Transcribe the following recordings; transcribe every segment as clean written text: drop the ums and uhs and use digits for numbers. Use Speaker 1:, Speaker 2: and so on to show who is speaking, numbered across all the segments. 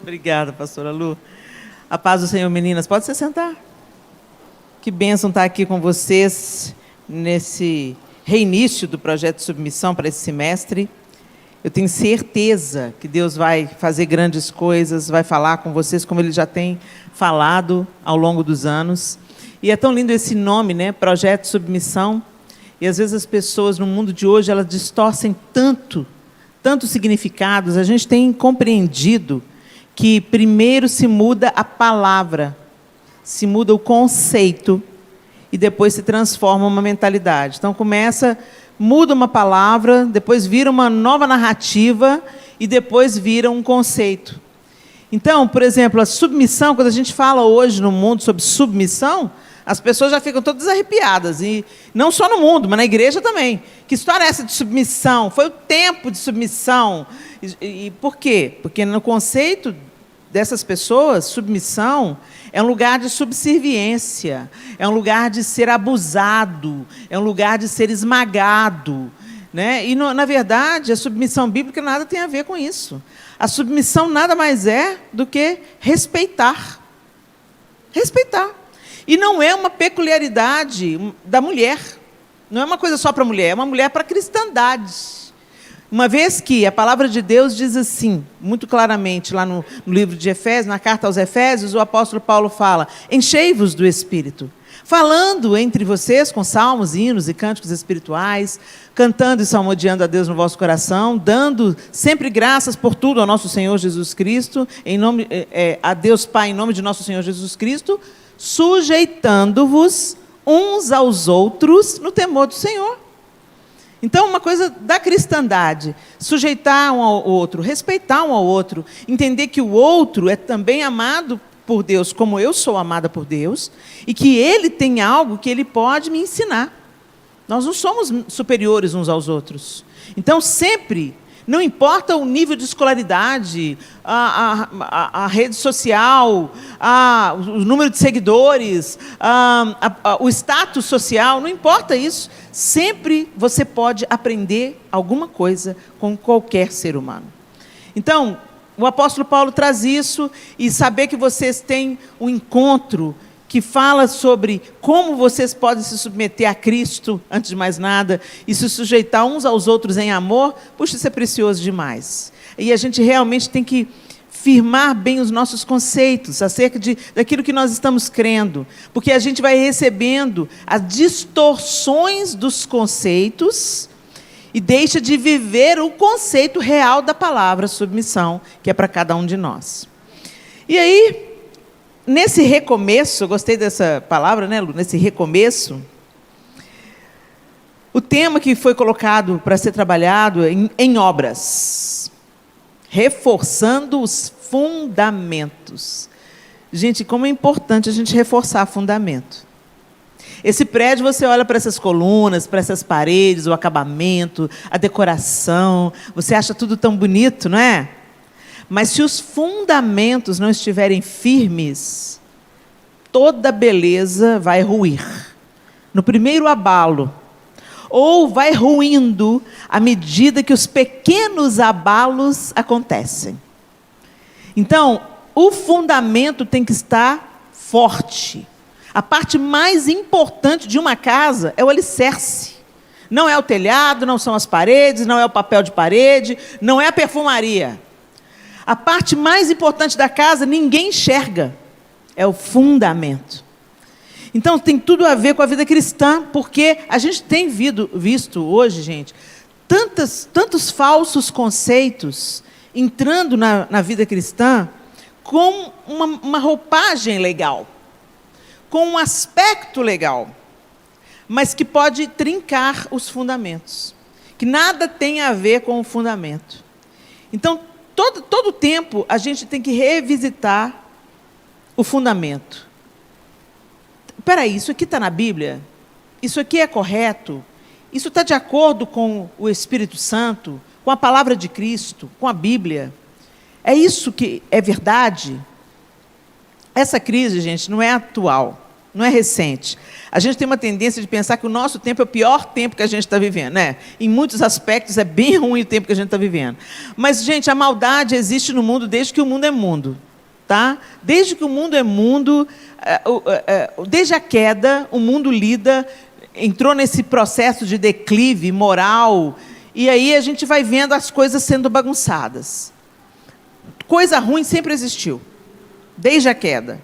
Speaker 1: Obrigada, pastora Lu. A paz do Senhor, meninas. Pode se sentar. Que bênção estar aqui com vocês nesse reinício do projeto de submissão para esse semestre. Eu tenho certeza que Deus vai fazer grandes coisas, vai falar com vocês como Ele já tem falado ao longo dos anos. E é tão lindo esse nome, né? Projeto de submissão. E às vezes as pessoas no mundo de hoje, elas distorcem tantos significados. A gente tem compreendido que primeiro se muda a palavra, se muda o conceito e depois se transforma uma mentalidade. Então muda uma palavra, depois vira uma nova narrativa e depois vira um conceito. Então, por exemplo, a submissão, quando a gente fala hoje no mundo sobre submissão, as pessoas já ficam todas arrepiadas, e não só no mundo, mas na igreja também. Que história é essa de submissão? Foi o tempo de submissão. E por quê? Porque no conceito dessas pessoas, submissão é um lugar de subserviência, é um lugar de ser abusado, é um lugar de ser esmagado, né? E, na verdade, a submissão bíblica nada tem a ver com isso. A submissão nada mais é do que respeitar. Respeitar. E não é uma peculiaridade da mulher. Não é uma coisa só para a mulher, é uma mulher para a cristandade. Uma vez que a palavra de Deus diz assim, muito claramente, lá no livro de Efésios, na carta aos Efésios, o apóstolo Paulo fala: enchei-vos do Espírito, falando entre vocês com salmos, hinos e cânticos espirituais, cantando e salmodiando a Deus no vosso coração, dando sempre graças por tudo ao nosso Senhor Jesus Cristo, a Deus Pai, em nome de nosso Senhor Jesus Cristo, sujeitando-vos uns aos outros no temor do Senhor. Então, uma coisa da cristandade, sujeitar um ao outro, respeitar um ao outro, entender que o outro é também amado por Deus, como eu sou amada por Deus, e que ele tem algo que ele pode me ensinar. Nós não somos superiores uns aos outros. Então, sempre, não importa o nível de escolaridade, a rede social, o número de seguidores, o status social, não importa isso. Sempre você pode aprender alguma coisa com qualquer ser humano. Então, o apóstolo Paulo traz isso, e saber que vocês têm um encontro que fala sobre como vocês podem se submeter a Cristo, antes de mais nada, e se sujeitar uns aos outros em amor, puxa, isso é precioso demais. E a gente realmente tem que firmar bem os nossos conceitos acerca daquilo que nós estamos crendo, porque a gente vai recebendo as distorções dos conceitos e deixa de viver o conceito real da palavra submissão, que é para cada um de nós. E aí, nesse recomeço, eu gostei dessa palavra, né, Lu? Nesse recomeço, o tema que foi colocado para ser trabalhado em obras, reforçando os fundamentos. Gente, como é importante a gente reforçar fundamento. Esse prédio, você olha para essas colunas, para essas paredes, o acabamento, a decoração, você acha tudo tão bonito, não é? Mas se os fundamentos não estiverem firmes, toda beleza vai ruir. No primeiro abalo, ou vai ruindo à medida que os pequenos abalos acontecem. Então, o fundamento tem que estar forte. A parte mais importante de uma casa é o alicerce. Não é o telhado, não são as paredes, não é o papel de parede, não é a perfumaria. A parte mais importante da casa ninguém enxerga, é o fundamento. Então, tem tudo a ver com a vida cristã, porque a gente tem visto hoje, gente, tantos falsos conceitos entrando na vida cristã com uma roupagem legal, com um aspecto legal, mas que pode trincar os fundamentos, que nada tem a ver com o fundamento. Então, todo tempo a gente tem que revisitar o fundamento. Espera aí, isso aqui está na Bíblia? Isso aqui é correto? Isso está de acordo com o Espírito Santo, com a palavra de Cristo, com a Bíblia? É isso que é verdade? Essa crise, gente, não é atual. não é recente. A gente tem uma tendência de pensar que o nosso tempo é o pior tempo que a gente está vivendo, né? Em muitos aspectos é bem ruim o tempo que a gente está vivendo. Mas, gente, a maldade existe no mundo desde que o mundo é mundo. Tá? Desde que o mundo é mundo, desde a queda, o mundo entrou nesse processo de declive moral, e aí a gente vai vendo as coisas sendo bagunçadas. Coisa ruim sempre existiu, desde a queda.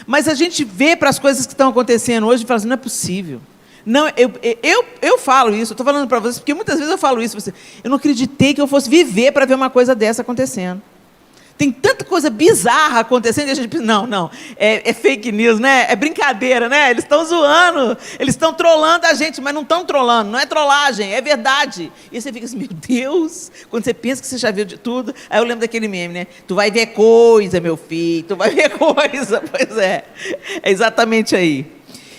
Speaker 1: Mas a gente vê para as coisas que estão acontecendo hoje e fala assim, não é possível. Não, eu falo isso, eu estou falando para vocês, porque muitas vezes eu falo isso, eu não acreditei que eu fosse viver para ver uma coisa dessa acontecendo. Tem tanta coisa bizarra acontecendo e a gente pensa, não, é fake news, né? É brincadeira, né? Eles estão zoando, eles estão trolando a gente, mas não estão trolando, não é trollagem, é verdade. E você fica assim, meu Deus, quando você pensa que você já viu de tudo, aí eu lembro daquele meme, né? Tu vai ver coisa, meu filho, tu vai ver coisa. Pois é exatamente aí.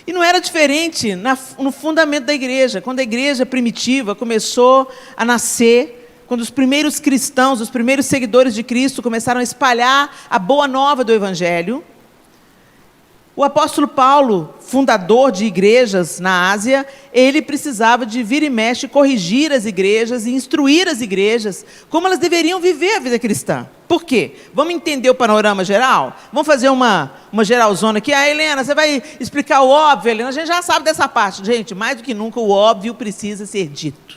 Speaker 1: E não era diferente no fundamento da igreja, quando a igreja primitiva começou a nascer, quando os primeiros cristãos, os primeiros seguidores de Cristo começaram a espalhar a boa nova do Evangelho, o apóstolo Paulo, fundador de igrejas na Ásia, ele precisava de vir e mexe, corrigir as igrejas e instruir as igrejas como elas deveriam viver a vida cristã. Por quê? Vamos entender o panorama geral? Vamos fazer uma geralzona aqui. Helena, você vai explicar o óbvio, Helena? A gente já sabe dessa parte. Gente, mais do que nunca, o óbvio precisa ser dito.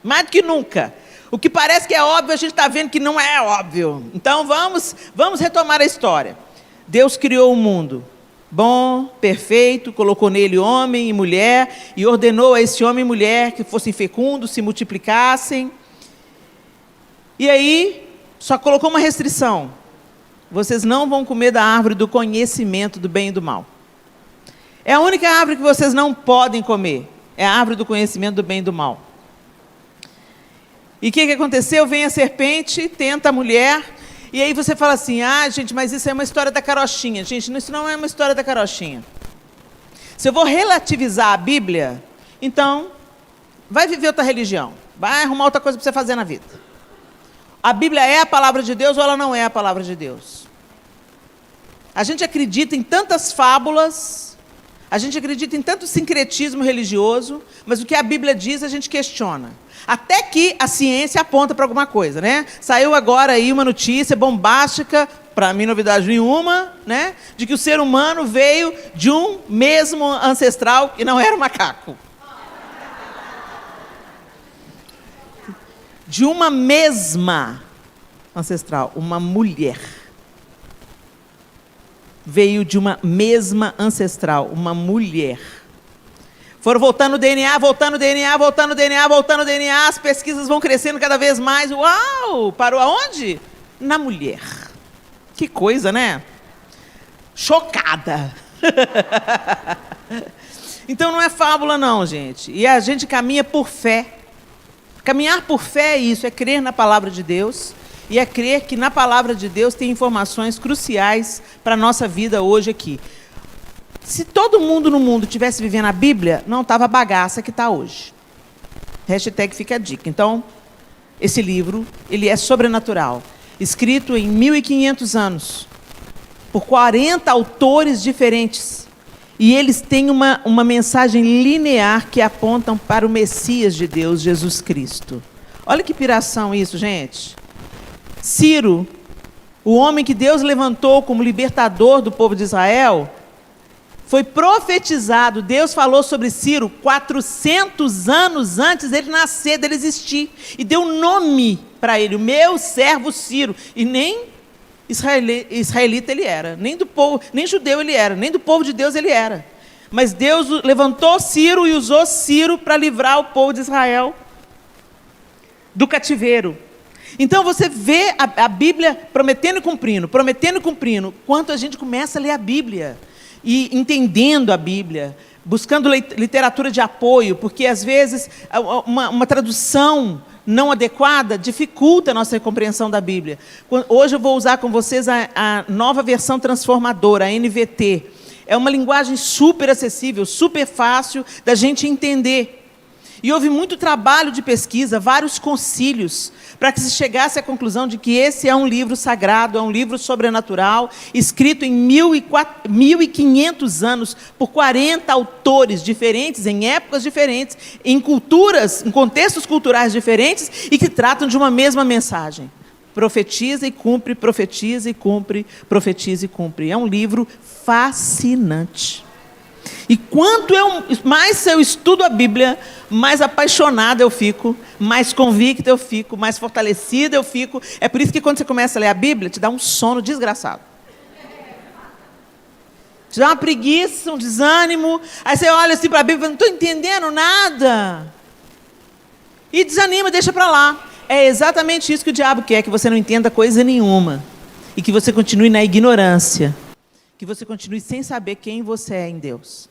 Speaker 1: Mais do que nunca. O que parece que é óbvio, a gente está vendo que não é óbvio. Então, vamos retomar a história. Deus criou o mundo bom, perfeito, colocou nele homem e mulher, e ordenou a esse homem e mulher que fossem fecundos, se multiplicassem. E aí, só colocou uma restrição. Vocês não vão comer da árvore do conhecimento do bem e do mal. É a única árvore que vocês não podem comer. É a árvore do conhecimento do bem e do mal. E o que aconteceu? Vem a serpente, tenta a mulher, e aí você fala assim, gente, mas isso é uma história da carochinha. Gente, isso não é uma história da carochinha. Se eu vou relativizar a Bíblia, então, vai viver outra religião, vai arrumar outra coisa para você fazer na vida. A Bíblia é a palavra de Deus ou ela não é a palavra de Deus? A gente acredita em tantas fábulas, a gente acredita em tanto sincretismo religioso, mas o que a Bíblia diz a gente questiona. Até que a ciência aponta para alguma coisa, né? Saiu agora aí uma notícia bombástica, para mim novidade nenhuma, né? De que o ser humano veio de um mesmo ancestral e não era um macaco. De uma mesma ancestral, uma mulher. Veio de uma mesma ancestral, uma mulher. Foram voltando o DNA, as pesquisas vão crescendo cada vez mais. Uau! Parou aonde? Na mulher. Que coisa, né? Chocada. Então não é fábula não, gente. E a gente caminha por fé. Caminhar por fé é isso, é crer na palavra de Deus e é crer que na palavra de Deus tem informações cruciais para a nossa vida hoje aqui. Se todo mundo no mundo tivesse vivendo a Bíblia, não estava a bagaça que está hoje. Hashtag fica a dica. Então, esse livro, ele é sobrenatural. Escrito em 1500 anos, por 40 autores diferentes. E eles têm uma mensagem linear que apontam para o Messias de Deus, Jesus Cristo. Olha que piração isso, gente. Ciro, o homem que Deus levantou como libertador do povo de Israel, foi profetizado, Deus falou sobre Ciro 400 anos antes dele nascer, dele existir. E deu nome para ele, o meu servo Ciro. E nem israelita ele era, nem do povo, nem judeu ele era, nem do povo de Deus ele era. Mas Deus levantou Ciro e usou Ciro para livrar o povo de Israel do cativeiro. Então você vê a Bíblia prometendo e cumprindo, quanto a gente começa a ler a Bíblia. E entendendo a Bíblia, buscando literatura de apoio, porque às vezes uma tradução não adequada dificulta a nossa compreensão da Bíblia. Hoje eu vou usar com vocês a nova versão transformadora, a NVT. É uma linguagem super acessível, super fácil da gente entender. E houve muito trabalho de pesquisa, vários concílios, para que se chegasse à conclusão de que esse é um livro sagrado, é um livro sobrenatural, escrito em 1500 anos, por 40 autores diferentes, em épocas diferentes, em culturas, em contextos culturais diferentes, e que tratam de uma mesma mensagem. Profetiza e cumpre, profetiza e cumpre, profetiza e cumpre. É um livro fascinante. E quanto mais eu estudo a Bíblia, mais apaixonada eu fico, mais convicta eu fico, mais fortalecida eu fico. É por isso que quando você começa a ler a Bíblia, te dá um sono desgraçado. Te dá uma preguiça, um desânimo. Aí você olha assim para a Bíblia e fala, não estou entendendo nada. E desanima, deixa para lá. É exatamente isso que o diabo quer, que você não entenda coisa nenhuma. E que você continue na ignorância. Que você continue sem saber quem você é em Deus.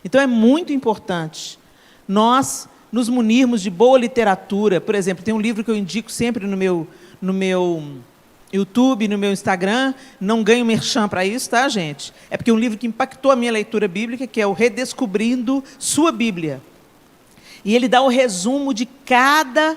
Speaker 1: Então é muito importante nós nos munirmos de boa literatura. Por exemplo, tem um livro que eu indico sempre no meu YouTube, no meu Instagram. Não ganho merchan para isso, tá, gente? É porque é um livro que impactou a minha leitura bíblica, que é o Redescobrindo Sua Bíblia. E ele dá o resumo de cada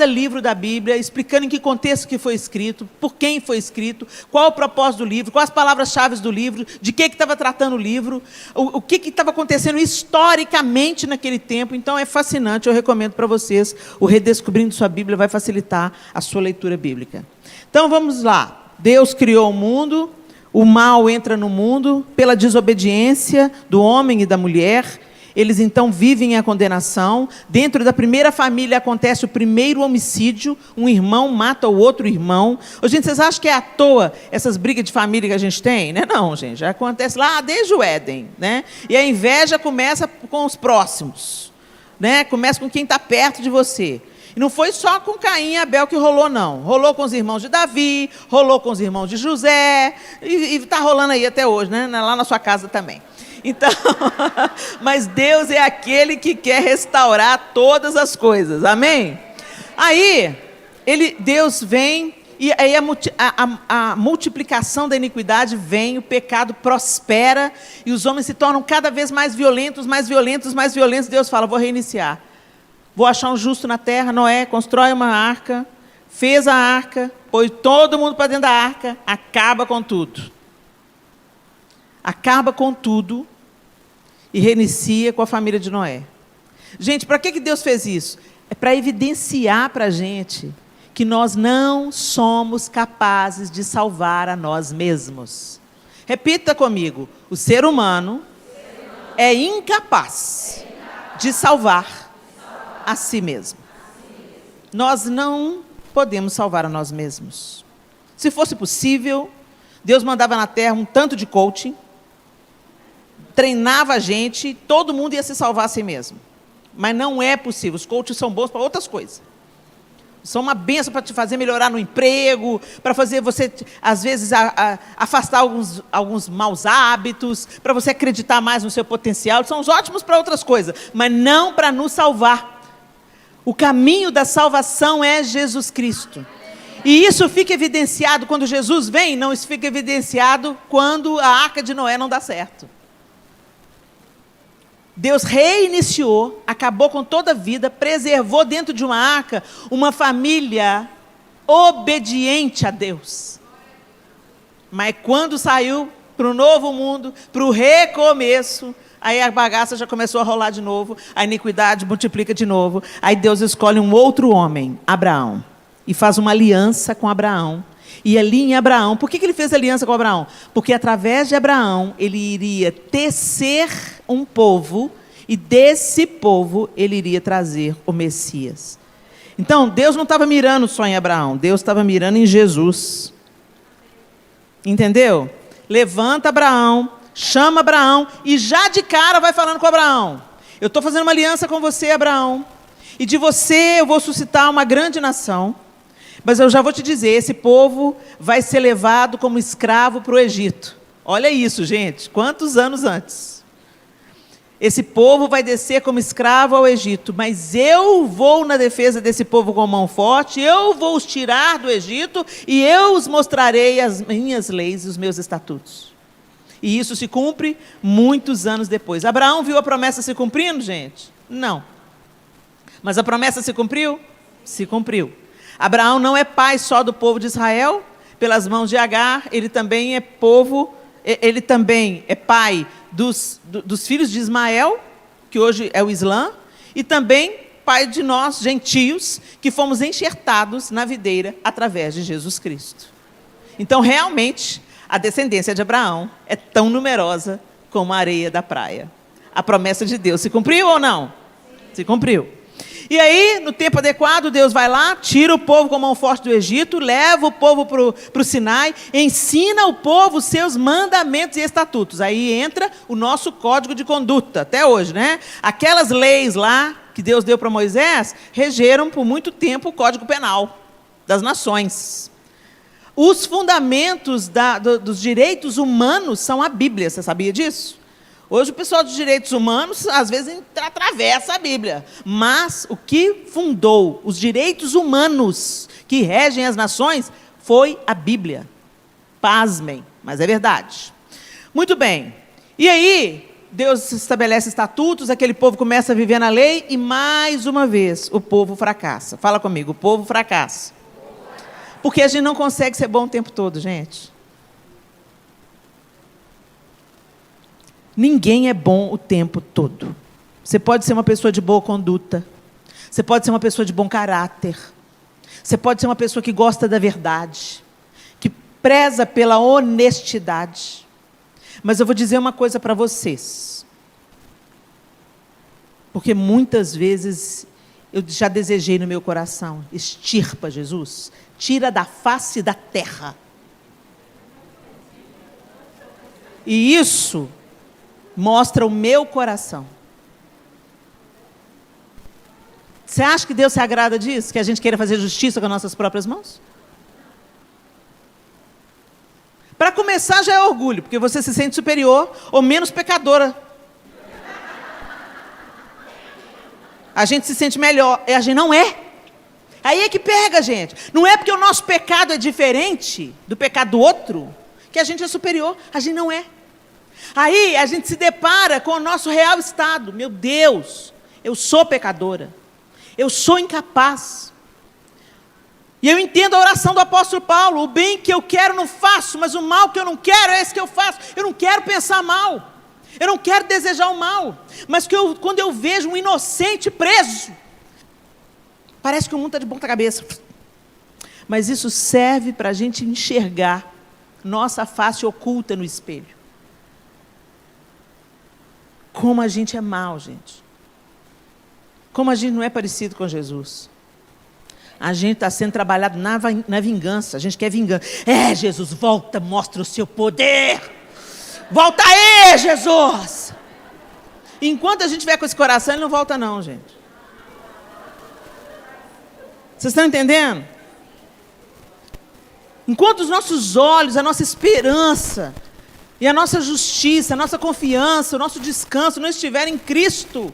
Speaker 1: livro da Bíblia, explicando em que contexto que foi escrito, por quem foi escrito, qual o propósito do livro, quais as palavras-chave do livro, de que estava tratando o livro, o que estava acontecendo historicamente naquele tempo. Então é fascinante, eu recomendo para vocês. O Redescobrindo Sua Bíblia vai facilitar a sua leitura bíblica. Então vamos lá. Deus criou o mundo, o mal entra no mundo pela desobediência do homem e da mulher. Eles então vivem a condenação. Dentro da primeira família acontece o primeiro homicídio. Um irmão mata o outro irmão. Ô, gente, vocês acham que é à toa essas brigas de família que a gente tem? Né? Não, gente, já acontece lá desde o Éden. Né? E a inveja começa com os próximos. Né? Começa com quem está perto de você. E não foi só com Caim e Abel que rolou, não. Rolou com os irmãos de Davi, rolou com os irmãos de José, e está rolando aí até hoje, né? Lá na sua casa também. Então, mas Deus é aquele que quer restaurar todas as coisas, amém? Aí, Deus vem, e aí a multiplicação da iniquidade vem, o pecado prospera, e os homens se tornam cada vez mais violentos, mais violentos, mais violentos. Deus fala, vou reiniciar, vou achar um justo na terra. Noé constrói uma arca, fez a arca, pôs todo mundo para dentro da arca, acaba com tudo. Acaba com tudo e reinicia com a família de Noé. Gente, para que Deus fez isso? É para evidenciar para a gente que nós não somos capazes de salvar a nós mesmos. Repita comigo, o ser humano é incapaz de salvar a si mesmo. Nós não podemos salvar a nós mesmos. Se fosse possível, Deus mandava na terra um tanto de coaching, treinava a gente, todo mundo ia se salvar a si mesmo. Mas não é possível. Os coaches são bons para outras coisas. São uma bênção para te fazer melhorar no emprego, para fazer você, às vezes, afastar alguns maus hábitos, para você acreditar mais no seu potencial. São ótimos para outras coisas, mas não para nos salvar. O caminho da salvação é Jesus Cristo. E isso fica evidenciado quando Jesus vem, não, isso fica evidenciado quando a arca de Noé não dá certo. Deus reiniciou, acabou com toda a vida, preservou dentro de uma arca uma família obediente a Deus. Mas quando saiu para o novo mundo, para o recomeço, aí a bagaça já começou a rolar de novo, a iniquidade multiplica de novo. Aí Deus escolhe um outro homem, Abraão, e faz uma aliança com Abraão. E ali em Abraão, por que ele fez aliança com Abraão? Porque através de Abraão, ele iria tecer um povo, e desse povo ele iria trazer o Messias. Então, Deus não estava mirando só em Abraão, Deus estava mirando em Jesus. Entendeu? Levanta Abraão, chama Abraão, e já de cara vai falando com Abraão. Eu estou fazendo uma aliança com você, Abraão, e de você eu vou suscitar uma grande nação. Mas eu já vou te dizer, esse povo vai ser levado como escravo para o Egito. Olha isso, gente, quantos anos antes? Esse povo vai descer como escravo ao Egito, mas eu vou na defesa desse povo com mão forte, eu vou os tirar do Egito e eu os mostrarei as minhas leis e os meus estatutos. E isso se cumpre muitos anos depois. Abraão viu a promessa se cumprindo, gente? Não. Mas a promessa se cumpriu? Se cumpriu. Abraão não é pai só do povo de Israel, pelas mãos de Agar, ele também é pai dos filhos de Ismael, que hoje é o Islã, e também pai de nós, gentios, que fomos enxertados na videira através de Jesus Cristo. Então, realmente, a descendência de Abraão é tão numerosa como a areia da praia. A promessa de Deus se cumpriu ou não? Se cumpriu. E aí, no tempo adequado, Deus vai lá, tira o povo com a mão forte do Egito, leva o povo para o Sinai, ensina o povo os seus mandamentos e estatutos. Aí entra o nosso código de conduta, até hoje, né? Aquelas leis lá que Deus deu para Moisés, regeram por muito tempo o Código Penal das nações. Os fundamentos dos direitos humanos são a Bíblia, você sabia disso? Hoje o pessoal dos direitos humanos, às vezes, atravessa a Bíblia. Mas o que fundou os direitos humanos que regem as nações foi a Bíblia. Pasmem, mas é verdade. Muito bem. E aí, Deus estabelece estatutos, aquele povo começa a viver na lei e, mais uma vez, o povo fracassa. Fala comigo, o povo fracassa. Porque a gente não consegue ser bom o tempo todo, gente. Ninguém é bom o tempo todo. Você pode ser uma pessoa de boa conduta. Você pode ser uma pessoa de bom caráter. Você pode ser uma pessoa que gosta da verdade, que preza pela honestidade. Mas eu vou dizer uma coisa para vocês. Porque muitas vezes eu já desejei no meu coração, extirpa Jesus, tira da face da terra. E isso mostra o meu coração. Você acha que Deus se agrada disso? Que a gente queira fazer justiça com as nossas próprias mãos? Para começar, já é orgulho, porque você se sente superior ou menos pecadora. A gente se sente melhor, e a gente não é. Aí é que pega, gente. Não é porque o nosso pecado é diferente do pecado do outro, que a gente é superior. A gente não é. Aí a gente se depara com o nosso real estado. Meu Deus, eu sou pecadora. Eu sou incapaz. E eu entendo a oração do apóstolo Paulo. O bem que eu quero não faço, mas o mal que eu não quero é esse que eu faço. Eu não quero pensar mal. Eu não quero desejar o mal. Mas quando eu vejo um inocente preso, parece que o mundo está de ponta cabeça. Mas isso serve para a gente enxergar nossa face oculta no espelho. Como a gente é mal, gente. Como a gente não é parecido com Jesus. A gente está sendo trabalhado na vingança. A gente quer vingança. Jesus, volta, mostra o seu poder. Volta aí, Jesus. Enquanto a gente estiver com esse coração, ele não volta não, gente. Vocês estão entendendo? Enquanto os nossos olhos, a nossa esperança e a nossa justiça, a nossa confiança, o nosso descanso não estiverem em Cristo.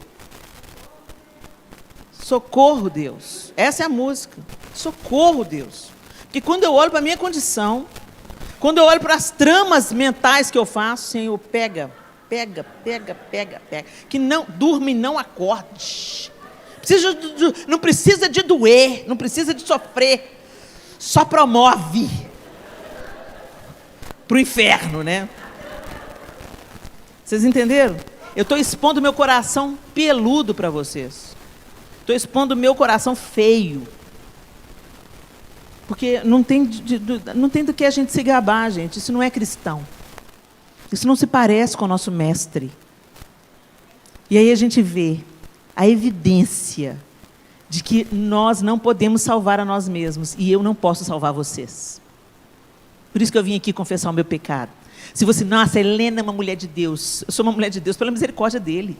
Speaker 1: Socorro, Deus. Essa é a música. Socorro, Deus. Porque quando eu olho para a minha condição, quando eu olho para as tramas mentais que eu faço, Senhor, pega. Que não durma e não acorde. Não precisa de doer, não precisa de sofrer. Só promove para o inferno, né? Vocês entenderam? Eu estou expondo meu coração peludo para vocês. Estou expondo meu coração feio. Porque não tem do que a gente se gabar, gente. Isso não é cristão. Isso não se parece com o nosso mestre. E aí a gente vê a evidência de que nós não podemos salvar a nós mesmos. E eu não posso salvar vocês. Por isso que eu vim aqui confessar o meu pecado. Se você, nossa, Helena é uma mulher de Deus. Eu sou uma mulher de Deus pela misericórdia dele.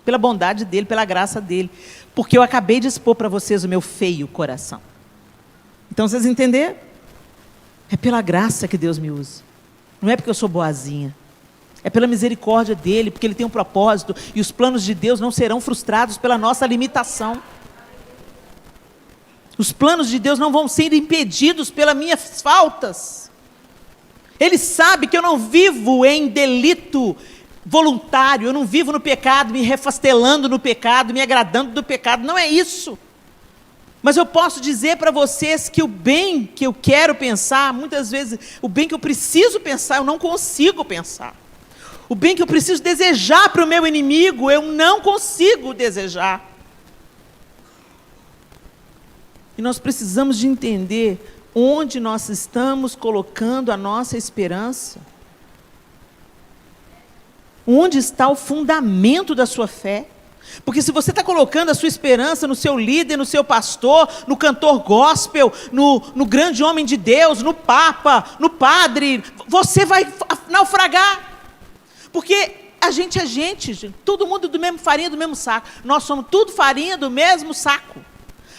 Speaker 1: Pela bondade dele, pela graça dele. Porque eu acabei de expor para vocês o meu feio coração. Então, vocês entenderam? É pela graça que Deus me usa. Não é porque eu sou boazinha. É pela misericórdia dele, porque ele tem um propósito. E os planos de Deus não serão frustrados pela nossa limitação. Os planos de Deus não vão ser impedidos pelas minhas faltas. Ele sabe que eu não vivo em delito voluntário, eu não vivo no pecado, me refastelando no pecado, me agradando do pecado, não é isso. Mas eu posso dizer para vocês que o bem que eu quero pensar, muitas vezes, o bem que eu preciso pensar, eu não consigo pensar. O bem que eu preciso desejar para o meu inimigo, eu não consigo desejar. E nós precisamos de entender onde nós estamos colocando a nossa esperança. Onde está o fundamento da sua fé? Porque se você está colocando a sua esperança no seu líder, no seu pastor, no cantor gospel, no grande homem de Deus, no papa, no padre, você vai naufragar. Porque a gente é gente, todo mundo do mesmo farinha do mesmo saco. Nós somos tudo farinha do mesmo saco.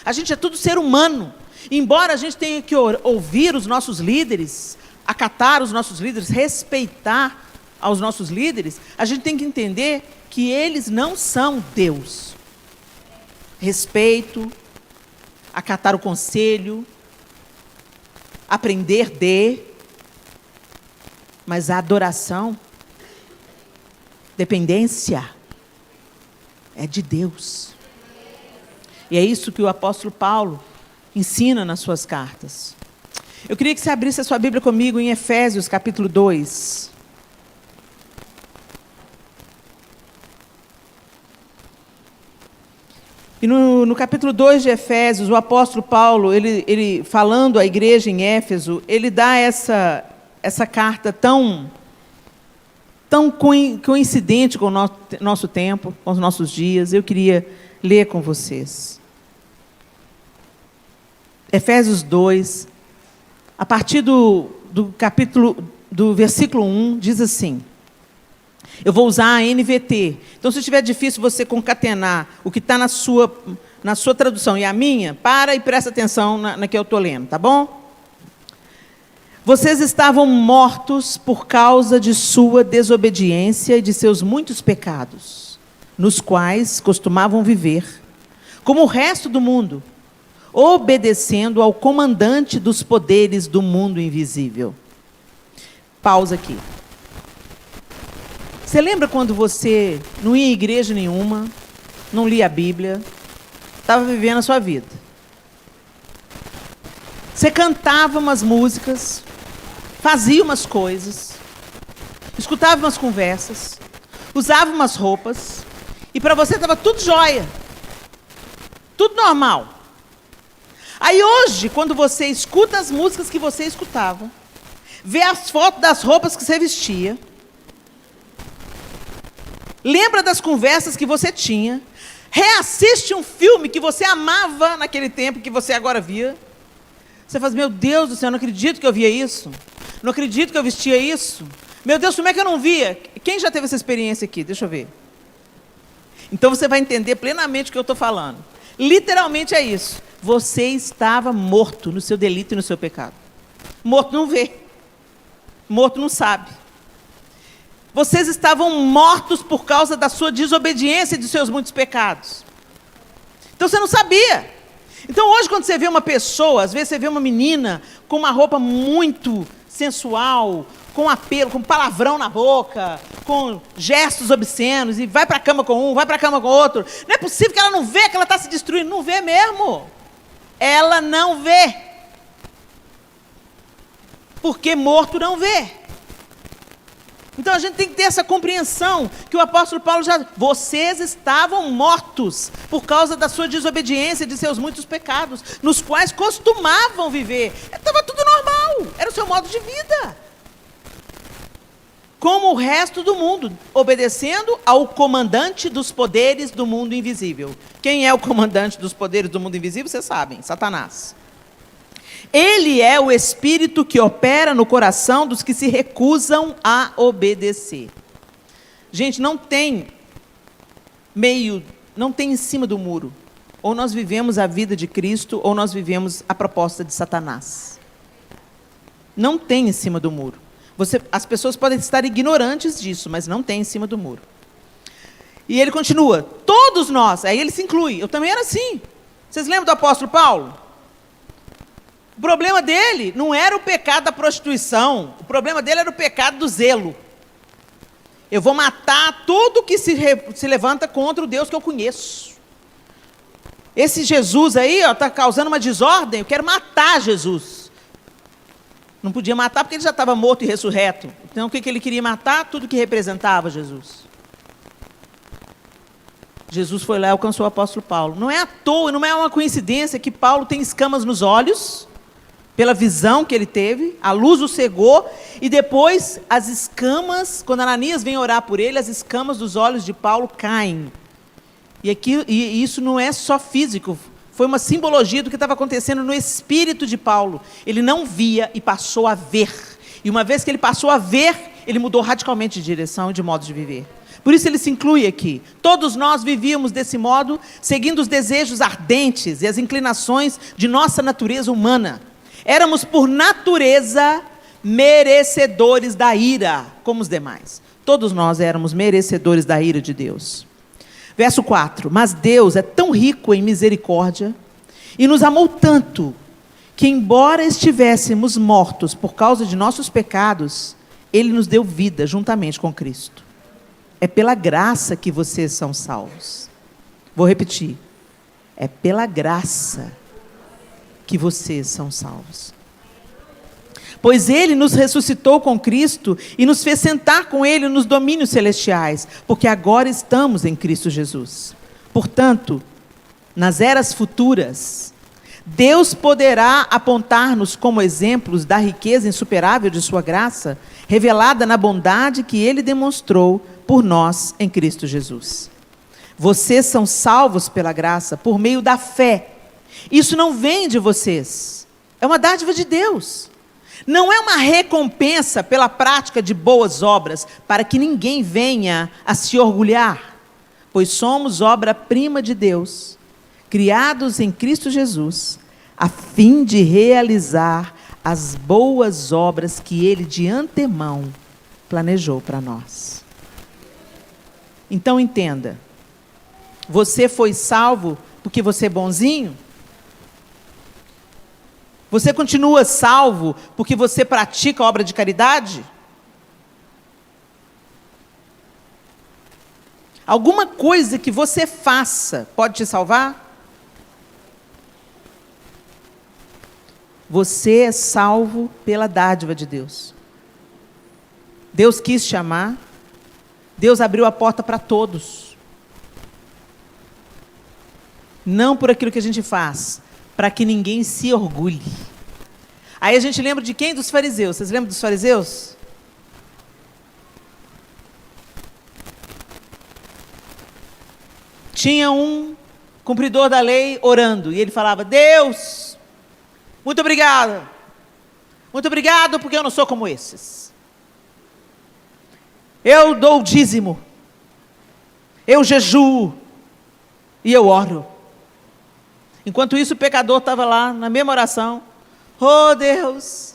Speaker 1: A gente é tudo ser humano. Embora a gente tenha que ouvir os nossos líderes, acatar os nossos líderes, respeitar aos nossos líderes, a gente tem que entender que eles não são Deus. Respeito, acatar o conselho, aprender mas a adoração, dependência, é de Deus. E é isso que o apóstolo Paulo ensina nas suas cartas. Eu queria que você abrisse a sua Bíblia comigo em Efésios, capítulo 2. E no capítulo 2 de Efésios, o apóstolo Paulo, ele falando à igreja em Éfeso, ele dá essa carta tão coincidente com o nosso tempo, com os nossos dias. Eu queria ler com vocês. Efésios 2, a partir do versículo 1, diz assim. Eu vou usar a NVT. Então, se estiver difícil você concatenar o que está na sua tradução e a minha, para e presta atenção na que eu estou lendo, tá bom? Vocês estavam mortos por causa de sua desobediência e de seus muitos pecados, nos quais costumavam viver, como o resto do mundo, obedecendo ao comandante dos poderes do mundo invisível. Pausa aqui. Você lembra quando você não ia em igreja nenhuma, não lia a Bíblia, estava vivendo a sua vida? Você cantava umas músicas, fazia umas coisas, escutava umas conversas, usava umas roupas, e para você estava tudo jóia, tudo normal. Aí hoje, quando você escuta as músicas que você escutava, vê as fotos das roupas que você vestia, lembra das conversas que você tinha, reassiste um filme que você amava naquele tempo, que você agora via, você fala, meu Deus do céu, eu não acredito que eu via isso, não acredito que eu vestia isso, meu Deus, como é que eu não via? Quem já teve essa experiência aqui? Deixa eu ver. Então você vai entender plenamente o que eu estou falando. Literalmente é isso. Você estava morto no seu delito e no seu pecado. Morto não vê. Morto não sabe. Vocês estavam mortos por causa da sua desobediência e dos seus muitos pecados. Então você não sabia. Então hoje quando você vê uma pessoa, às vezes você vê uma menina com uma roupa muito sensual, com apelo, com palavrão na boca, com gestos obscenos, e vai para a cama com um, vai para a cama com outro. Não é possível que ela não vê que ela está se destruindo. Não vê mesmo. Ela não vê. Porque morto não vê. Então a gente tem que ter essa compreensão que o apóstolo Paulo já... Vocês estavam mortos por causa da sua desobediência e de seus muitos pecados, nos quais costumavam viver. Estava tudo normal, era o seu modo de vida. Como o resto do mundo, obedecendo ao comandante dos poderes do mundo invisível. Quem é o comandante dos poderes do mundo invisível? Vocês sabem, Satanás. Ele é o espírito que opera no coração dos que se recusam a obedecer. Gente, não tem em cima do muro. Ou nós vivemos a vida de Cristo, ou nós vivemos a proposta de Satanás. Não tem em cima do muro. As pessoas podem estar ignorantes disso, mas não tem em cima do muro. E ele continua, todos nós, aí ele se inclui, eu também era assim. Vocês lembram do apóstolo Paulo? O problema dele não era o pecado da prostituição, o problema dele era o pecado do zelo. Eu vou matar tudo que se levanta contra o Deus que eu conheço. Esse Jesus aí está causando uma desordem, eu quero matar Jesus. Não podia matar porque ele já estava morto e ressurreto. Então o que ele queria matar? Tudo que representava Jesus. Jesus foi lá e alcançou o apóstolo Paulo. Não é à toa, não é uma coincidência que Paulo tem escamas nos olhos, pela visão que ele teve, a luz o cegou, e depois as escamas, quando Ananias vem orar por ele, as escamas dos olhos de Paulo caem. E isso não é só físico, foi uma simbologia do que estava acontecendo no espírito de Paulo. Ele não via e passou a ver. E uma vez que ele passou a ver, ele mudou radicalmente de direção e de modo de viver. Por isso ele se inclui aqui. Todos nós vivíamos desse modo, seguindo os desejos ardentes e as inclinações de nossa natureza humana. Éramos, por natureza, merecedores da ira, como os demais. Todos nós éramos merecedores da ira de Deus. Verso 4. Mas Deus é tão rico em misericórdia e nos amou tanto que, embora estivéssemos mortos por causa de nossos pecados, Ele nos deu vida juntamente com Cristo. É pela graça que vocês são salvos. Vou repetir. É pela graça que vocês são salvos. Pois Ele nos ressuscitou com Cristo e nos fez sentar com Ele nos domínios celestiais, porque agora estamos em Cristo Jesus. Portanto, nas eras futuras, Deus poderá apontar-nos como exemplos da riqueza insuperável de sua graça, revelada na bondade que Ele demonstrou por nós em Cristo Jesus. Vocês são salvos pela graça, por meio da fé. Isso não vem de vocês, é uma dádiva de Deus. Não é uma recompensa pela prática de boas obras, para que ninguém venha a se orgulhar, pois somos obra-prima de Deus, criados em Cristo Jesus, a fim de realizar as boas obras que Ele de antemão planejou para nós. Então entenda, você foi salvo porque você é bonzinho? Você continua salvo porque você pratica a obra de caridade? Alguma coisa que você faça pode te salvar? Você é salvo pela dádiva de Deus. Deus quis te amar. Deus abriu a porta para todos. Não por aquilo que a gente faz, para que ninguém se orgulhe. Aí a gente lembra de quem? Dos fariseus. Vocês lembram dos fariseus? Tinha um cumpridor da lei orando, e ele falava: Deus, muito obrigado porque eu não sou como esses. Eu dou o dízimo, eu jejuo e eu oro. Enquanto isso, o pecador estava lá na mesma oração: oh Deus,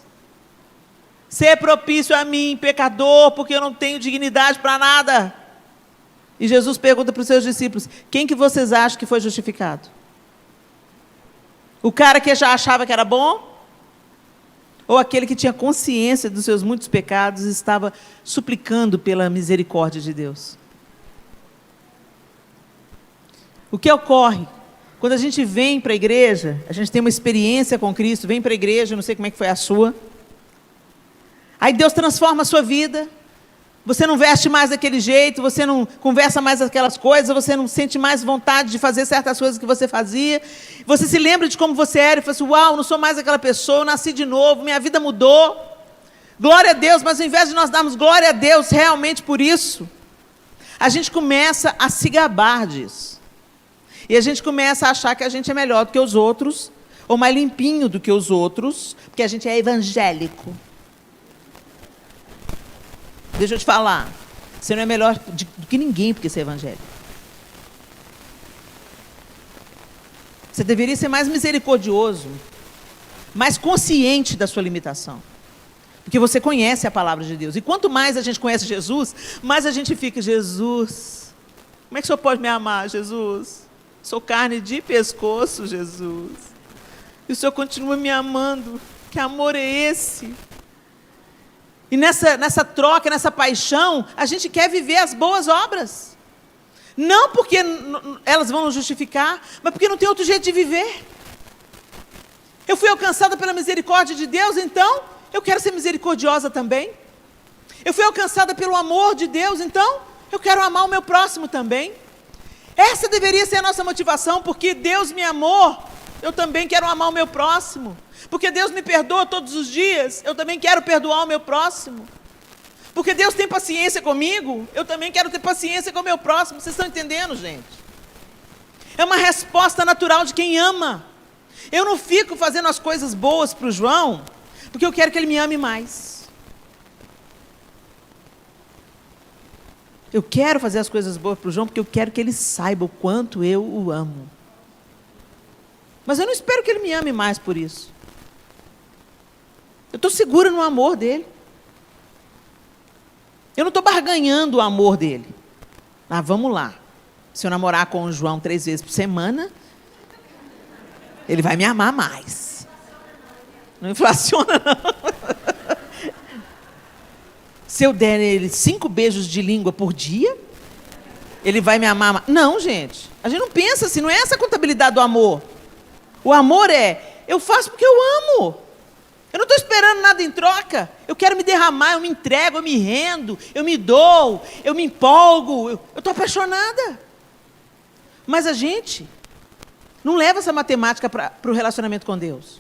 Speaker 1: ser propício a mim, pecador, porque eu não tenho dignidade para nada. E Jesus pergunta para os seus discípulos: quem que vocês acham que foi justificado? O cara que já achava que era bom? Ou aquele que tinha consciência dos seus muitos pecados e estava suplicando pela misericórdia de Deus? O que ocorre? Quando a gente vem para a igreja, a gente tem uma experiência com Cristo, vem para a igreja, não sei como é que foi a sua. Aí Deus transforma a sua vida. Você não veste mais daquele jeito, você não conversa mais aquelas coisas, você não sente mais vontade de fazer certas coisas que você fazia. Você se lembra de como você era e fala assim: uau, não sou mais aquela pessoa, eu nasci de novo, minha vida mudou. Glória a Deus, mas ao invés de nós darmos glória a Deus realmente por isso, a gente começa a se gabar disso. E a gente começa a achar que a gente é melhor do que os outros, ou mais limpinho do que os outros, porque a gente é evangélico. Deixa eu te falar, você não é melhor do que ninguém porque você é evangélico. Você deveria ser mais misericordioso, mais consciente da sua limitação. Porque você conhece a palavra de Deus. E quanto mais a gente conhece Jesus, mais a gente fica: Jesus, como é que o Senhor pode me amar, Jesus? Sou carne de pescoço, Jesus. E o Senhor continua me amando. Que amor é esse? E nessa troca, nessa paixão, a gente quer viver as boas obras. Não porque elas vão nos justificar, mas porque não tem outro jeito de viver. Eu fui alcançada pela misericórdia de Deus, então eu quero ser misericordiosa também. Eu fui alcançada pelo amor de Deus, então eu quero amar o meu próximo também. Essa deveria ser a nossa motivação, porque Deus me amou, eu também quero amar o meu próximo. Porque Deus me perdoa todos os dias, eu também quero perdoar o meu próximo. Porque Deus tem paciência comigo, eu também quero ter paciência com o meu próximo. Vocês estão entendendo, gente? É uma resposta natural de quem ama. Eu não fico fazendo as coisas boas para o João, porque eu quero que ele me ame mais. Eu quero fazer as coisas boas para o João, porque eu quero que ele saiba o quanto eu o amo. Mas eu não espero que ele me ame mais por isso. Eu estou segura no amor dele. Eu não estou barganhando o amor dele. Ah, vamos lá. Se eu namorar com o João 3 vezes por semana, ele vai me amar mais. Não inflaciona, não. Se eu der ele 5 beijos de língua por dia, ele vai me amar mais. Não, gente. A gente não pensa assim, não é essa a contabilidade do amor. O amor é, eu faço porque eu amo. Eu não estou esperando nada em troca. Eu quero me derramar, eu me entrego, eu me rendo, eu me dou, eu me empolgo. Eu estou apaixonada. Mas a gente não leva essa matemática para o relacionamento com Deus.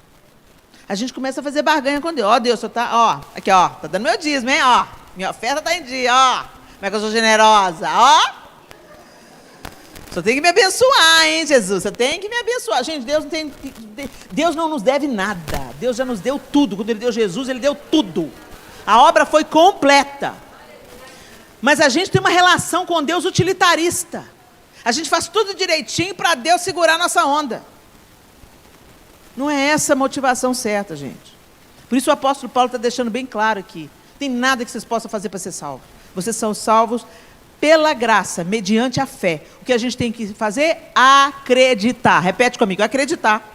Speaker 1: A gente começa a fazer barganha com Deus. Ó, Deus, só tá, ó, aqui, ó, tá dando meu dízimo, hein, ó. Minha oferta está em dia, ó. Como é que eu sou generosa, ó. Só tem que me abençoar, hein, Jesus? Você tem que me abençoar. Gente, Deus não nos deve nada. Deus já nos deu tudo. Quando Ele deu Jesus, Ele deu tudo. A obra foi completa. Mas a gente tem uma relação com Deus utilitarista. A gente faz tudo direitinho para Deus segurar a nossa onda. Não é essa a motivação certa, gente. Por isso o apóstolo Paulo está deixando bem claro aqui. Tem nada que vocês possam fazer para ser salvos. Vocês são salvos pela graça, mediante a fé. O que a gente tem que fazer? Acreditar. Repete comigo, acreditar.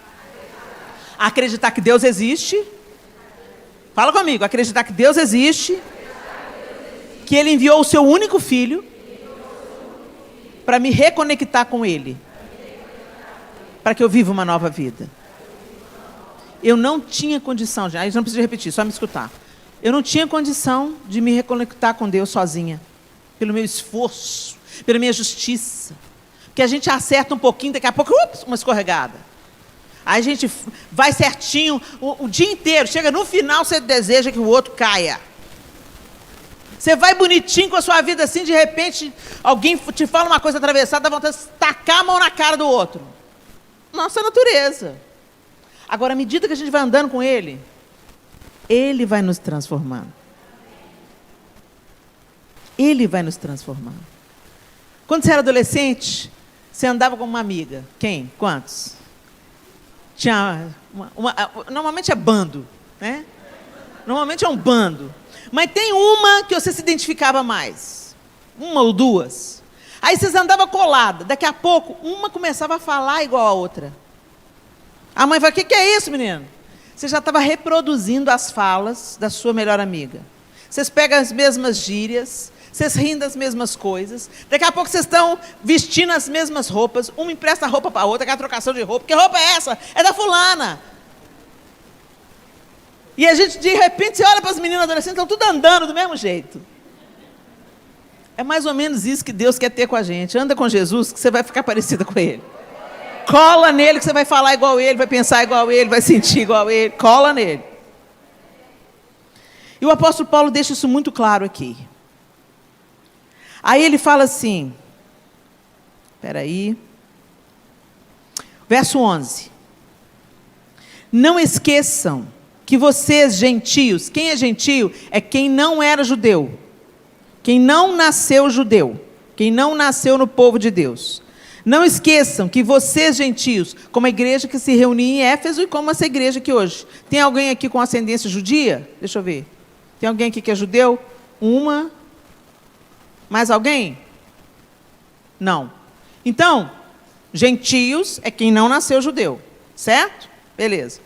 Speaker 1: Acreditar que Deus existe. Fala comigo, acreditar que Deus existe. Que Ele enviou o seu único filho para me reconectar com Ele. Para que eu viva uma nova vida. Eu não tinha condição, gente, não preciso repetir, só me escutar. Eu não tinha condição de me reconectar com Deus sozinha. Pelo meu esforço, pela minha justiça. Porque a gente acerta um pouquinho, daqui a pouco, uma escorregada. Aí a gente vai certinho o dia inteiro. Chega no final, você deseja que o outro caia. Você vai bonitinho com a sua vida assim, de repente, alguém te fala uma coisa atravessada, dá vontade de tacar a mão na cara do outro. Nossa natureza. Agora, à medida que a gente vai andando com Ele, Ele vai nos transformando. Ele vai nos transformando. Quando você era adolescente, você andava com uma amiga. Quem? Quantos? Tinha normalmente é bando, né? Normalmente é um bando. Mas tem uma que você se identificava mais. Uma ou duas. Aí vocês andavam coladas. Daqui a pouco, uma começava a falar igual a outra. A mãe fala, o que é isso, menino? Você já estava reproduzindo as falas da sua melhor amiga. Vocês pegam as mesmas gírias, vocês riem das mesmas coisas. Daqui a pouco vocês estão vestindo as mesmas roupas. Uma empresta roupa para a outra, que é a trocação de roupa. Que roupa é essa? É da fulana. E a gente, de repente, você olha para as meninas adolescentes, estão tudo andando do mesmo jeito. É mais ou menos isso que Deus quer ter com a gente. Anda com Jesus, que você vai ficar parecida com Ele. Cola nele, que você vai falar igual Ele, vai pensar igual Ele, vai sentir igual Ele. Cola nele. E o apóstolo Paulo deixa isso muito claro aqui. Aí ele fala assim, espera aí, verso 11. Não esqueçam que vocês, gentios, quem é gentio? É quem não era judeu. Quem não nasceu judeu. Quem não nasceu no povo de Deus. Não esqueçam que vocês, gentios, como a igreja que se reunia em Éfeso e como essa igreja aqui hoje. Tem alguém aqui com ascendência judia? Deixa eu ver. Tem alguém aqui que é judeu? Uma. Mais alguém? Não. Então, gentios é quem não nasceu judeu. Certo? Beleza.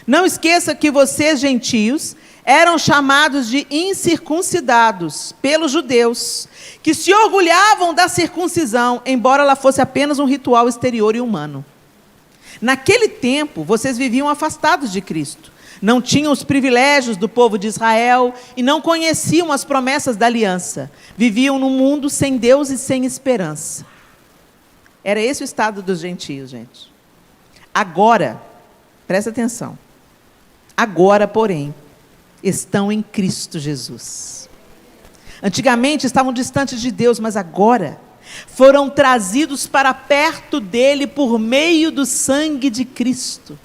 Speaker 1: Não esqueça que vocês, gentios, eram chamados de incircuncidados pelos judeus, que se orgulhavam da circuncisão, embora ela fosse apenas um ritual exterior e humano. Naquele tempo, vocês viviam afastados de Cristo, não tinham os privilégios do povo de Israel e não conheciam as promessas da aliança. Viviam num mundo sem Deus e sem esperança. Era esse o estado dos gentios, gente. Agora, presta atenção, agora, porém, estão em Cristo Jesus. Antigamente estavam distantes de Deus, mas agora foram trazidos para perto dele por meio do sangue de Cristo.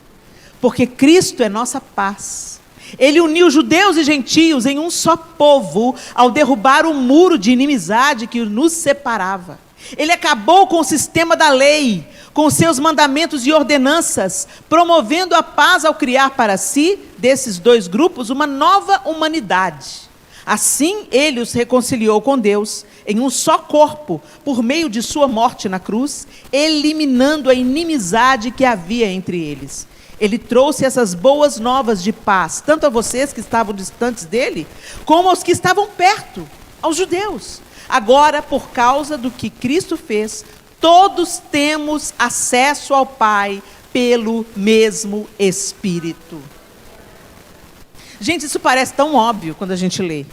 Speaker 1: Porque Cristo é nossa paz. Ele uniu judeus e gentios em um só povo ao derrubar o muro de inimizade que nos separava. Ele acabou com o sistema da lei, com seus mandamentos e ordenanças, promovendo a paz ao criar para si, desses dois grupos, uma nova humanidade. Assim, ele os reconciliou com Deus em um só corpo, por meio de sua morte na cruz, eliminando a inimizade que havia entre eles. Ele trouxe essas boas novas de paz, tanto a vocês que estavam distantes dele, como aos que estavam perto, aos judeus. Agora, por causa do que Cristo fez, todos temos acesso ao Pai pelo mesmo Espírito. Gente, isso parece tão óbvio quando a gente lê.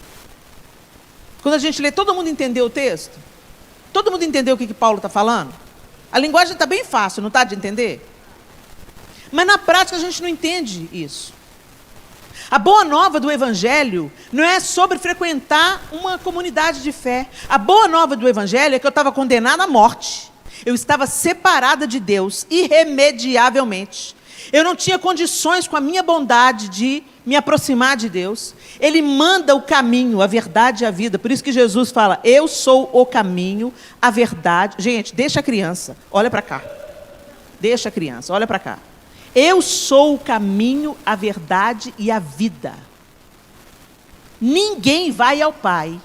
Speaker 1: Quando a gente lê, todo mundo entendeu o texto? Todo mundo entendeu o que Paulo está falando? A linguagem está bem fácil, não está de entender? Mas na prática a gente não entende isso. A boa nova do Evangelho não é sobre frequentar uma comunidade de fé. A boa nova do Evangelho é que eu estava condenada à morte. Eu estava separada de Deus irremediavelmente. Eu não tinha condições com a minha bondade de me aproximar de Deus. Ele manda o caminho, a verdade e a vida. Por isso que Jesus fala, eu sou o caminho, a verdade. Gente, deixa a criança, olha para cá. Deixa a criança, olha para cá. Eu sou o caminho, a verdade e a vida. Ninguém vai ao Pai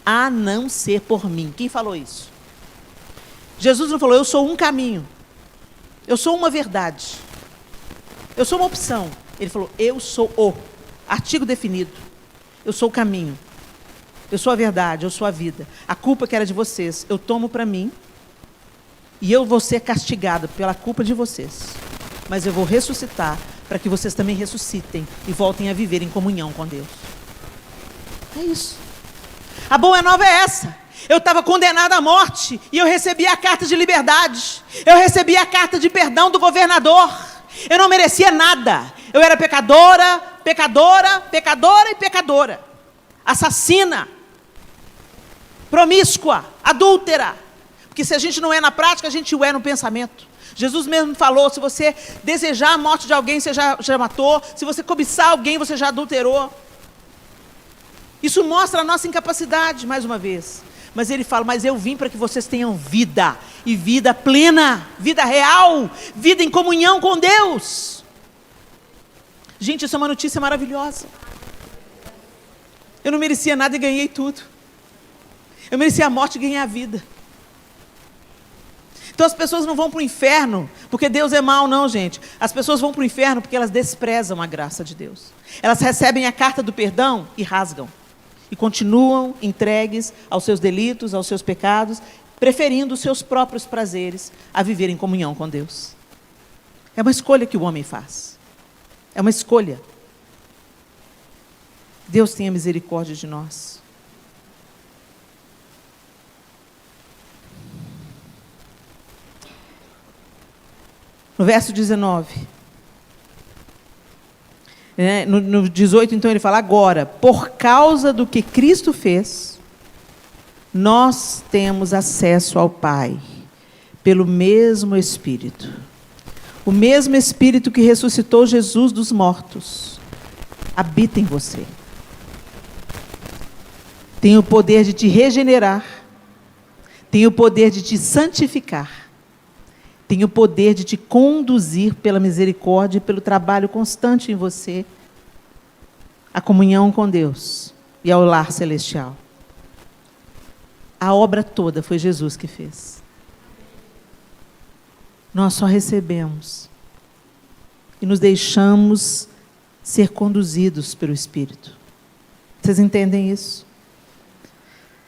Speaker 1: a não ser por mim. Quem falou isso? Jesus não falou, eu sou um caminho. Eu sou uma verdade. Eu sou uma opção. Ele falou, eu sou o. Artigo definido. Eu sou o caminho. Eu sou a verdade, eu sou a vida. A culpa que era de vocês, eu tomo para mim. E eu vou ser castigado pela culpa de vocês. Mas eu vou ressuscitar para que vocês também ressuscitem e voltem a viver em comunhão com Deus. É isso. A boa nova é essa. Eu estava condenada à morte e eu recebi a carta de liberdade. Eu recebi a carta de perdão do governador. Eu não merecia nada. Eu era pecadora, pecadora, pecadora e pecadora. Assassina, promíscua, adúltera. Porque se a gente não é na prática, a gente o é no pensamento. Jesus mesmo falou, se você desejar a morte de alguém, você já matou. Se você cobiçar alguém, você já adulterou. Isso mostra a nossa incapacidade, mais uma vez. Mas ele fala, mas eu vim para que vocês tenham vida. E vida plena, vida real, vida em comunhão com Deus. Gente, isso é uma notícia maravilhosa. Eu não merecia nada e ganhei tudo. Eu merecia a morte e ganhei a vida. Então as pessoas não vão para o inferno porque Deus é mau, não, gente. As pessoas vão para o inferno porque elas desprezam a graça de Deus. Elas recebem a carta do perdão e rasgam. E continuam entregues aos seus delitos, aos seus pecados, preferindo os seus próprios prazeres a viver em comunhão com Deus. É uma escolha que o homem faz. É uma escolha. Deus tenha misericórdia de nós. No verso 19. No 18, então, ele fala, agora, por causa do que Cristo fez, nós temos acesso ao Pai, pelo mesmo Espírito. O mesmo Espírito que ressuscitou Jesus dos mortos, habita em você. Tem o poder de te regenerar, tem o poder de te santificar, tem o poder de te conduzir pela misericórdia e pelo trabalho constante em você, a comunhão com Deus e ao lar celestial. A obra toda foi Jesus que fez. Nós só recebemos e nos deixamos ser conduzidos pelo Espírito. Vocês entendem isso?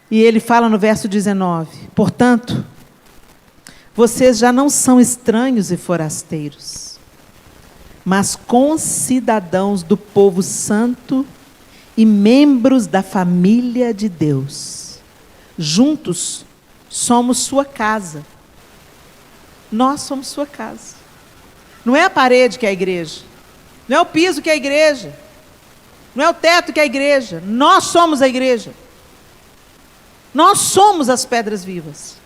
Speaker 1: E ele fala no verso 19: portanto, vocês já não são estranhos e forasteiros, mas concidadãos do povo santo e membros da família de Deus. Juntos somos sua casa. Nós somos sua casa. Não é a parede que é a igreja. Não é o piso que é a igreja. Não é o teto que é a igreja. Nós somos a igreja. Nós somos as pedras vivas.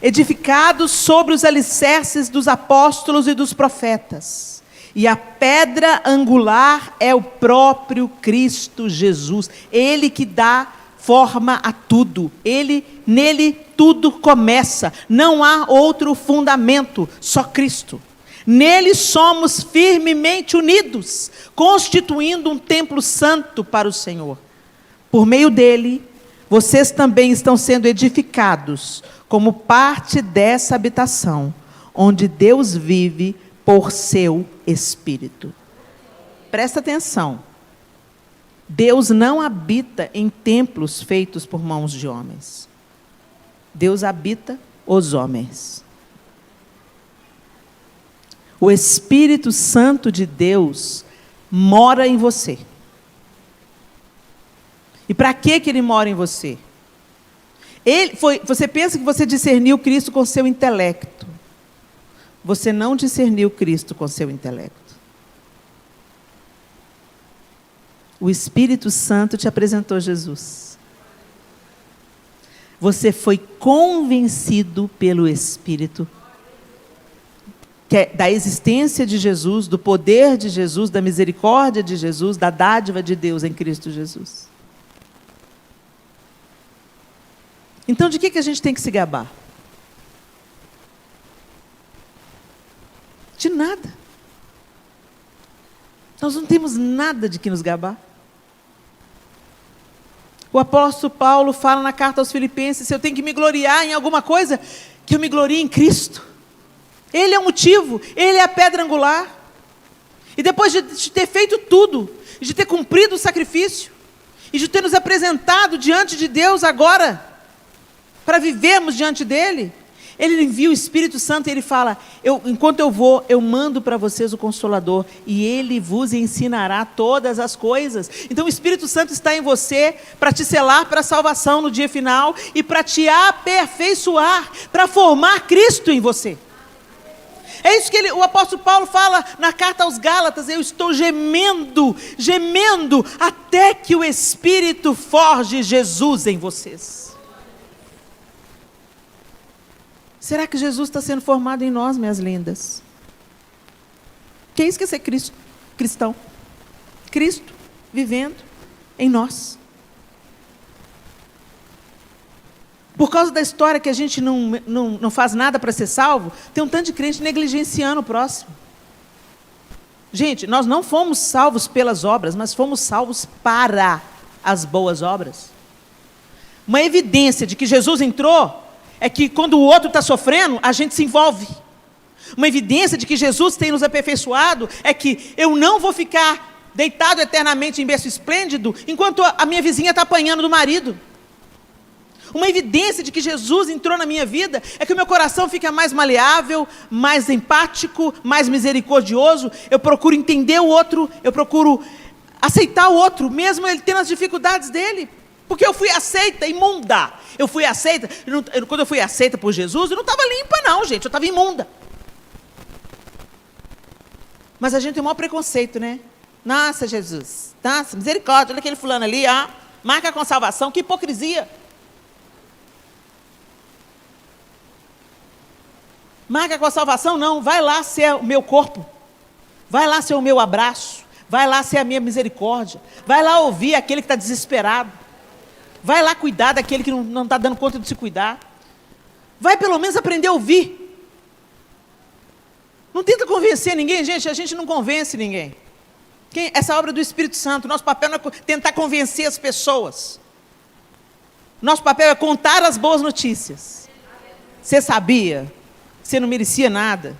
Speaker 1: Edificados sobre os alicerces dos apóstolos e dos profetas. E a pedra angular é o próprio Cristo Jesus. Ele que dá forma a tudo. Nele tudo começa. Não há outro fundamento, só Cristo. Nele somos firmemente unidos, constituindo um templo santo para o Senhor. Por meio dele, vocês também estão sendo edificados como parte dessa habitação, onde Deus vive por seu Espírito. Presta atenção. Deus não habita em templos feitos por mãos de homens. Deus habita os homens. O Espírito Santo de Deus mora em você. E para que ele mora em você? Você pensa que você discerniu Cristo com seu intelecto. Você não discerniu Cristo com seu intelecto. O Espírito Santo te apresentou Jesus. Você foi convencido pelo Espírito da existência de Jesus, do poder de Jesus, da misericórdia de Jesus, da dádiva de Deus em Cristo Jesus. Então, de que a gente tem que se gabar? De nada. Nós não temos nada de que nos gabar. O apóstolo Paulo fala na carta aos Filipenses: se eu tenho que me gloriar em alguma coisa, que eu me glorie em Cristo. Ele é o motivo, ele é a pedra angular. E depois de ter feito tudo, de ter cumprido o sacrifício, e de ter nos apresentado diante de Deus agora, para vivermos diante dele, ele envia o Espírito Santo e ele fala: enquanto eu vou, eu mando para vocês o Consolador, e ele vos ensinará todas as coisas. Então o Espírito Santo está em você para te selar para a salvação no dia final e para te aperfeiçoar, para formar Cristo em você. É isso que o apóstolo Paulo fala na carta aos Gálatas: eu estou gemendo até que o Espírito forge Jesus em vocês. Será que Jesus está sendo formado em nós, minhas lindas? Que é isso que é ser cristão? Cristo vivendo em nós. Por causa da história que a gente não faz nada para ser salvo, tem um tanto de crente negligenciando o próximo. Gente, nós não fomos salvos pelas obras, mas fomos salvos para as boas obras. Uma evidência de que Jesus entrou é que quando o outro está sofrendo, a gente se envolve. Uma evidência de que Jesus tem nos aperfeiçoado é que eu não vou ficar deitado eternamente em berço esplêndido enquanto a minha vizinha está apanhando do marido. Uma evidência de que Jesus entrou na minha vida é que o meu coração fica mais maleável, mais empático, mais misericordioso. Eu procuro entender o outro, eu procuro aceitar o outro, mesmo ele tendo as dificuldades dele. Porque eu fui aceita, imunda. Eu fui aceita, quando eu fui aceita por Jesus, eu não estava limpa não, gente, eu estava imunda. Mas a gente tem o maior preconceito, né? Nossa, Jesus, nossa, misericórdia, olha aquele fulano ali, marca com salvação, que hipocrisia. Marca com a salvação, não, vai lá ser o meu corpo, vai lá ser o meu abraço, vai lá ser a minha misericórdia, vai lá ouvir aquele que está desesperado, vai lá cuidar daquele que não está dando conta de se cuidar, vai pelo menos aprender a ouvir. Não tenta convencer ninguém, gente, a gente não convence ninguém. Essa obra do Espírito Santo, nosso papel não é tentar convencer as pessoas, nosso papel é contar as boas notícias. Você sabia? Você não merecia nada,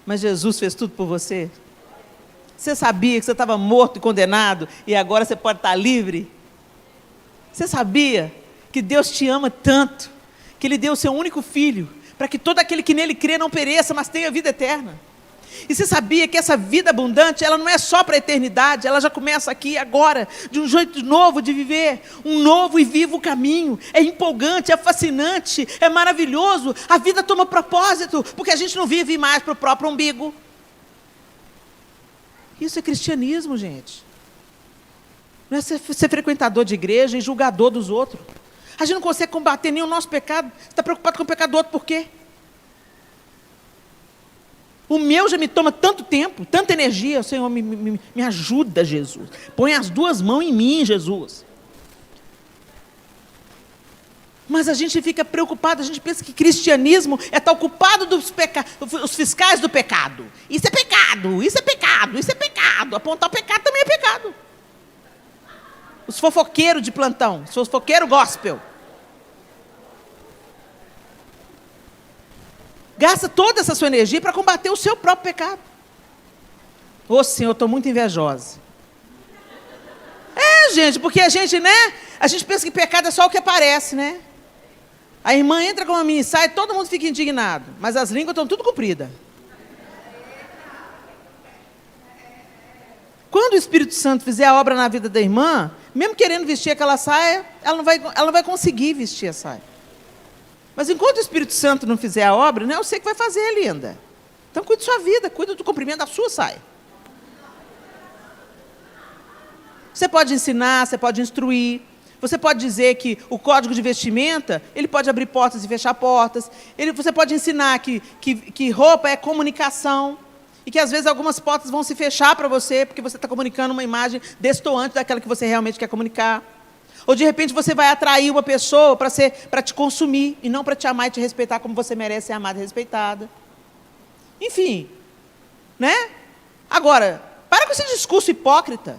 Speaker 1: mas Jesus fez tudo por você. Você sabia que você estava morto e condenado e agora você pode estar livre? Você sabia que Deus te ama tanto, que Ele deu o seu único filho, para que todo aquele que nele crê não pereça, mas tenha vida eterna? E você sabia que essa vida abundante, ela não é só para a eternidade, ela já começa aqui, agora, de um jeito novo de viver, um novo e vivo caminho. É empolgante, é fascinante, é maravilhoso. A vida toma propósito, porque a gente não vive mais para o próprio umbigo. Isso é cristianismo, gente. Não é ser frequentador de igreja e julgador dos outros. A gente não consegue combater nem o nosso pecado. Você está preocupado com o pecado do outro, por quê? O meu já me toma tanto tempo, tanta energia. Senhor, me ajuda, Jesus. Põe as duas mãos em mim, Jesus. Mas a gente fica preocupado, a gente pensa que cristianismo é estar ocupado os fiscais do pecado. Isso é pecado, isso é pecado, isso é pecado. Apontar o pecado também é pecado. Os fofoqueiros de plantão, os fofoqueiros gospel. Gasta toda essa sua energia para combater o seu próprio pecado. Ô Senhor, eu estou muito invejosa. É, gente, porque a gente, né? A gente pensa que pecado é só o que aparece, né? A irmã entra com uma mini saia e todo mundo fica indignado. Mas as línguas estão tudo compridas. Quando o Espírito Santo fizer a obra na vida da irmã, mesmo querendo vestir aquela saia, ela não vai conseguir vestir a saia. Mas enquanto o Espírito Santo não fizer a obra, não é você que vai fazer, linda. Então cuide da sua vida, cuide do comprimento da sua saia. Você pode ensinar, você pode instruir, você pode dizer que o código de vestimenta, ele pode abrir portas e fechar portas. Você pode ensinar que roupa é comunicação, e que às vezes algumas portas vão se fechar para você, porque você está comunicando uma imagem destoante daquela que você realmente quer comunicar. Ou de repente você vai atrair uma pessoa para te consumir, e não para te amar e te respeitar como você merece ser amada e respeitada. Enfim, né? Agora, para com esse discurso hipócrita,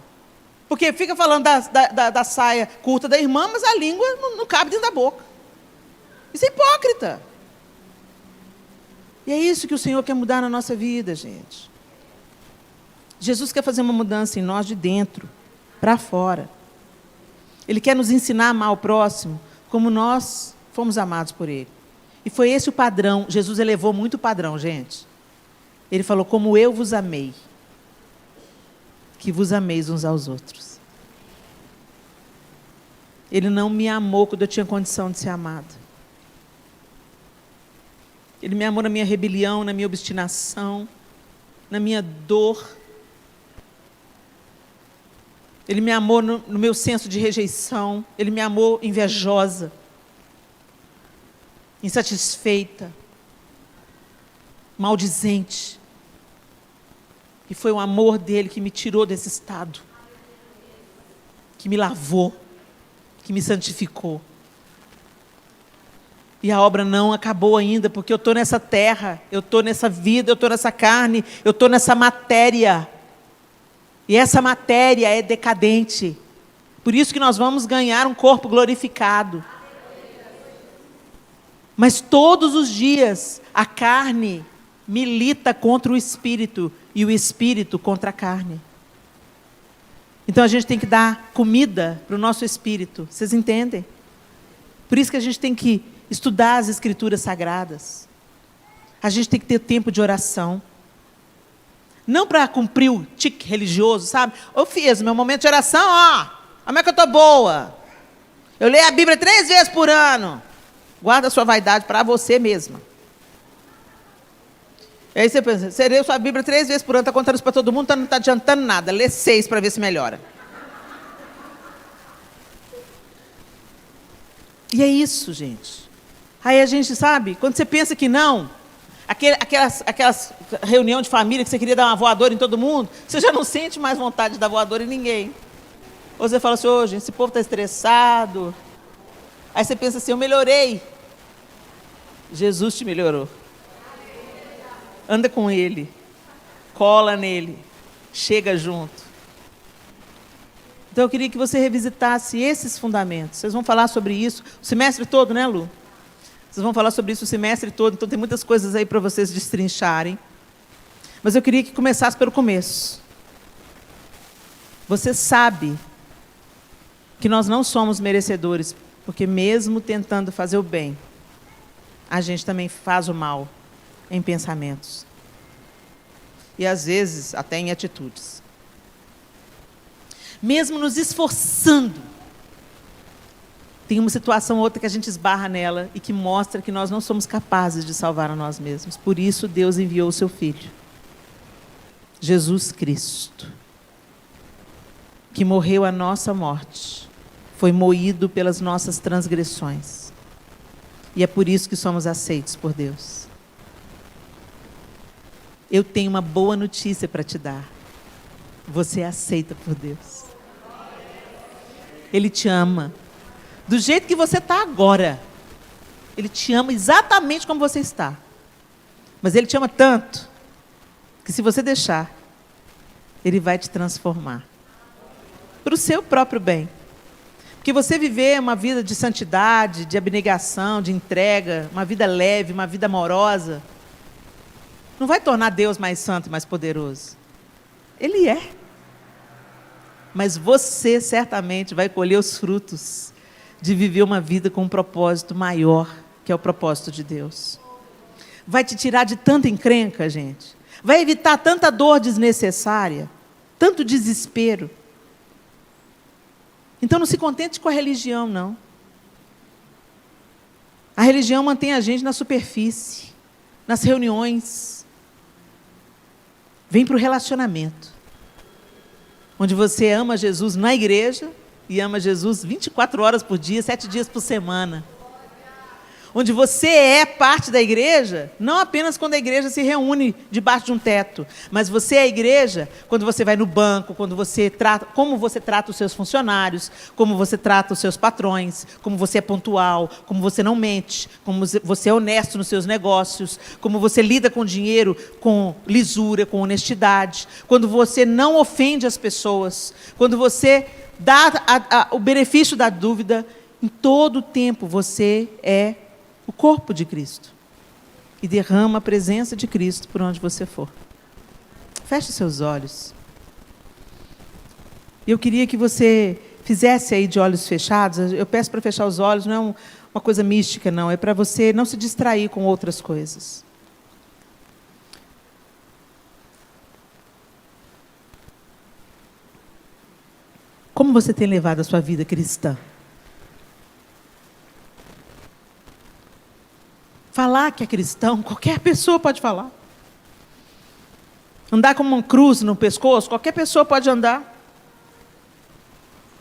Speaker 1: porque fica falando da saia curta da irmã, mas a língua não cabe dentro da boca. Isso é hipócrita. E é isso que o Senhor quer mudar na nossa vida, gente. Jesus quer fazer uma mudança em nós de dentro para fora. Ele quer nos ensinar a amar o próximo como nós fomos amados por Ele. E foi esse o padrão. Jesus elevou muito o padrão, gente. Ele falou, como eu vos amei, que vos ameis uns aos outros. Ele não me amou quando eu tinha condição de ser amado. Ele me amou na minha rebelião, na minha obstinação, na minha dor. Ele me amou no meu senso de rejeição. Ele me amou invejosa, insatisfeita, maldizente. E foi o amor dele que me tirou desse estado, que me lavou, que me santificou. E a obra não acabou ainda, porque eu estou nessa terra, eu estou nessa vida, eu estou nessa carne, eu estou nessa matéria. E essa matéria é decadente. Por isso que nós vamos ganhar um corpo glorificado. Mas todos os dias a carne milita contra o espírito e o espírito contra a carne. Então a gente tem que dar comida para o nosso espírito. Vocês entendem? Por isso que a gente tem que estudar as escrituras sagradas. A gente tem que ter tempo de oração. Não para cumprir o tique religioso, sabe? Eu fiz meu momento de oração, ó. Como é que eu estou boa? Eu leio a Bíblia 3 vezes por ano. Guarda a sua vaidade para você mesma. E aí você pensa, você lê a sua Bíblia 3 vezes por ano, está contando isso para todo mundo, não está adiantando nada. Lê 6 para ver se melhora. E é isso, gente. Aí a gente sabe, quando você pensa que não, aquelas reunião de família que você queria dar uma voadora em todo mundo, você já não sente mais vontade de dar voadora em ninguém. Ou você fala assim, ô, gente, esse povo está estressado. Aí você pensa assim, eu melhorei. Jesus te melhorou. Anda com Ele. Cola nele. Chega junto. Então eu queria que você revisitasse esses fundamentos. Vocês vão falar sobre isso o semestre todo, né, Lu? Vocês vão falar sobre isso o semestre todo, então tem muitas coisas aí para vocês destrincharem. Mas eu queria que começasse pelo começo. Você sabe que nós não somos merecedores, porque mesmo tentando fazer o bem, a gente também faz o mal em pensamentos. E às vezes até em atitudes. Mesmo nos esforçando, tem uma situação ou outra que a gente esbarra nela e que mostra que nós não somos capazes de salvar a nós mesmos. Por isso Deus enviou o seu Filho, Jesus Cristo, que morreu a nossa morte, foi moído pelas nossas transgressões. E é por isso que somos aceitos por Deus. Eu tenho uma boa notícia para te dar. Você é aceita por Deus. Ele te ama. Do jeito que você está agora. Ele te ama exatamente como você está. Mas Ele te ama tanto, que se você deixar, Ele vai te transformar. Para o seu próprio bem. Porque você viver uma vida de santidade, de abnegação, de entrega, uma vida leve, uma vida amorosa, não vai tornar Deus mais santo e mais poderoso. Ele é. Mas você certamente vai colher os frutos de viver uma vida com um propósito maior, que é o propósito de Deus. Vai te tirar de tanta encrenca, gente. Vai evitar tanta dor desnecessária, tanto desespero. Então não se contente com a religião, não. A religião mantém a gente na superfície, nas reuniões. Vem para o relacionamento, onde você ama Jesus na igreja e ama Jesus 24 horas por dia, 7 dias por semana. Onde você é parte da igreja, não apenas quando a igreja se reúne debaixo de um teto, mas você é a igreja quando você vai no banco, quando você trata, como você trata os seus funcionários, como você trata os seus patrões, como você é pontual, como você não mente, como você é honesto nos seus negócios, como você lida com o dinheiro com lisura, com honestidade, quando você não ofende as pessoas, quando você dá o benefício da dúvida. Em todo o tempo você é o corpo de Cristo e derrama a presença de Cristo por onde você for. Feche seus olhos. Eu queria que você fizesse aí de olhos fechados. Eu peço para fechar os olhos, não é uma coisa mística, não. É para você não se distrair com outras coisas. Como você tem levado a sua vida cristã? Falar que é cristão, qualquer pessoa pode falar. Andar com uma cruz no pescoço, qualquer pessoa pode andar.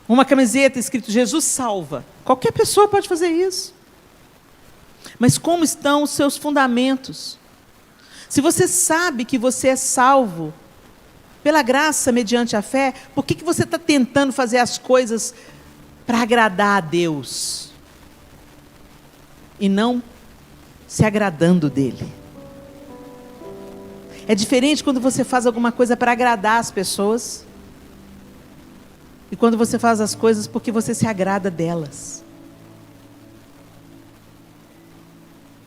Speaker 1: Uma camiseta escrito Jesus salva, qualquer pessoa pode fazer isso. Mas como estão os seus fundamentos? Se você sabe que você é salvo pela graça mediante a fé, por que você está tentando fazer as coisas para agradar a Deus? E não se agradando dele. É diferente quando você faz alguma coisa para agradar as pessoas e quando você faz as coisas porque você se agrada delas.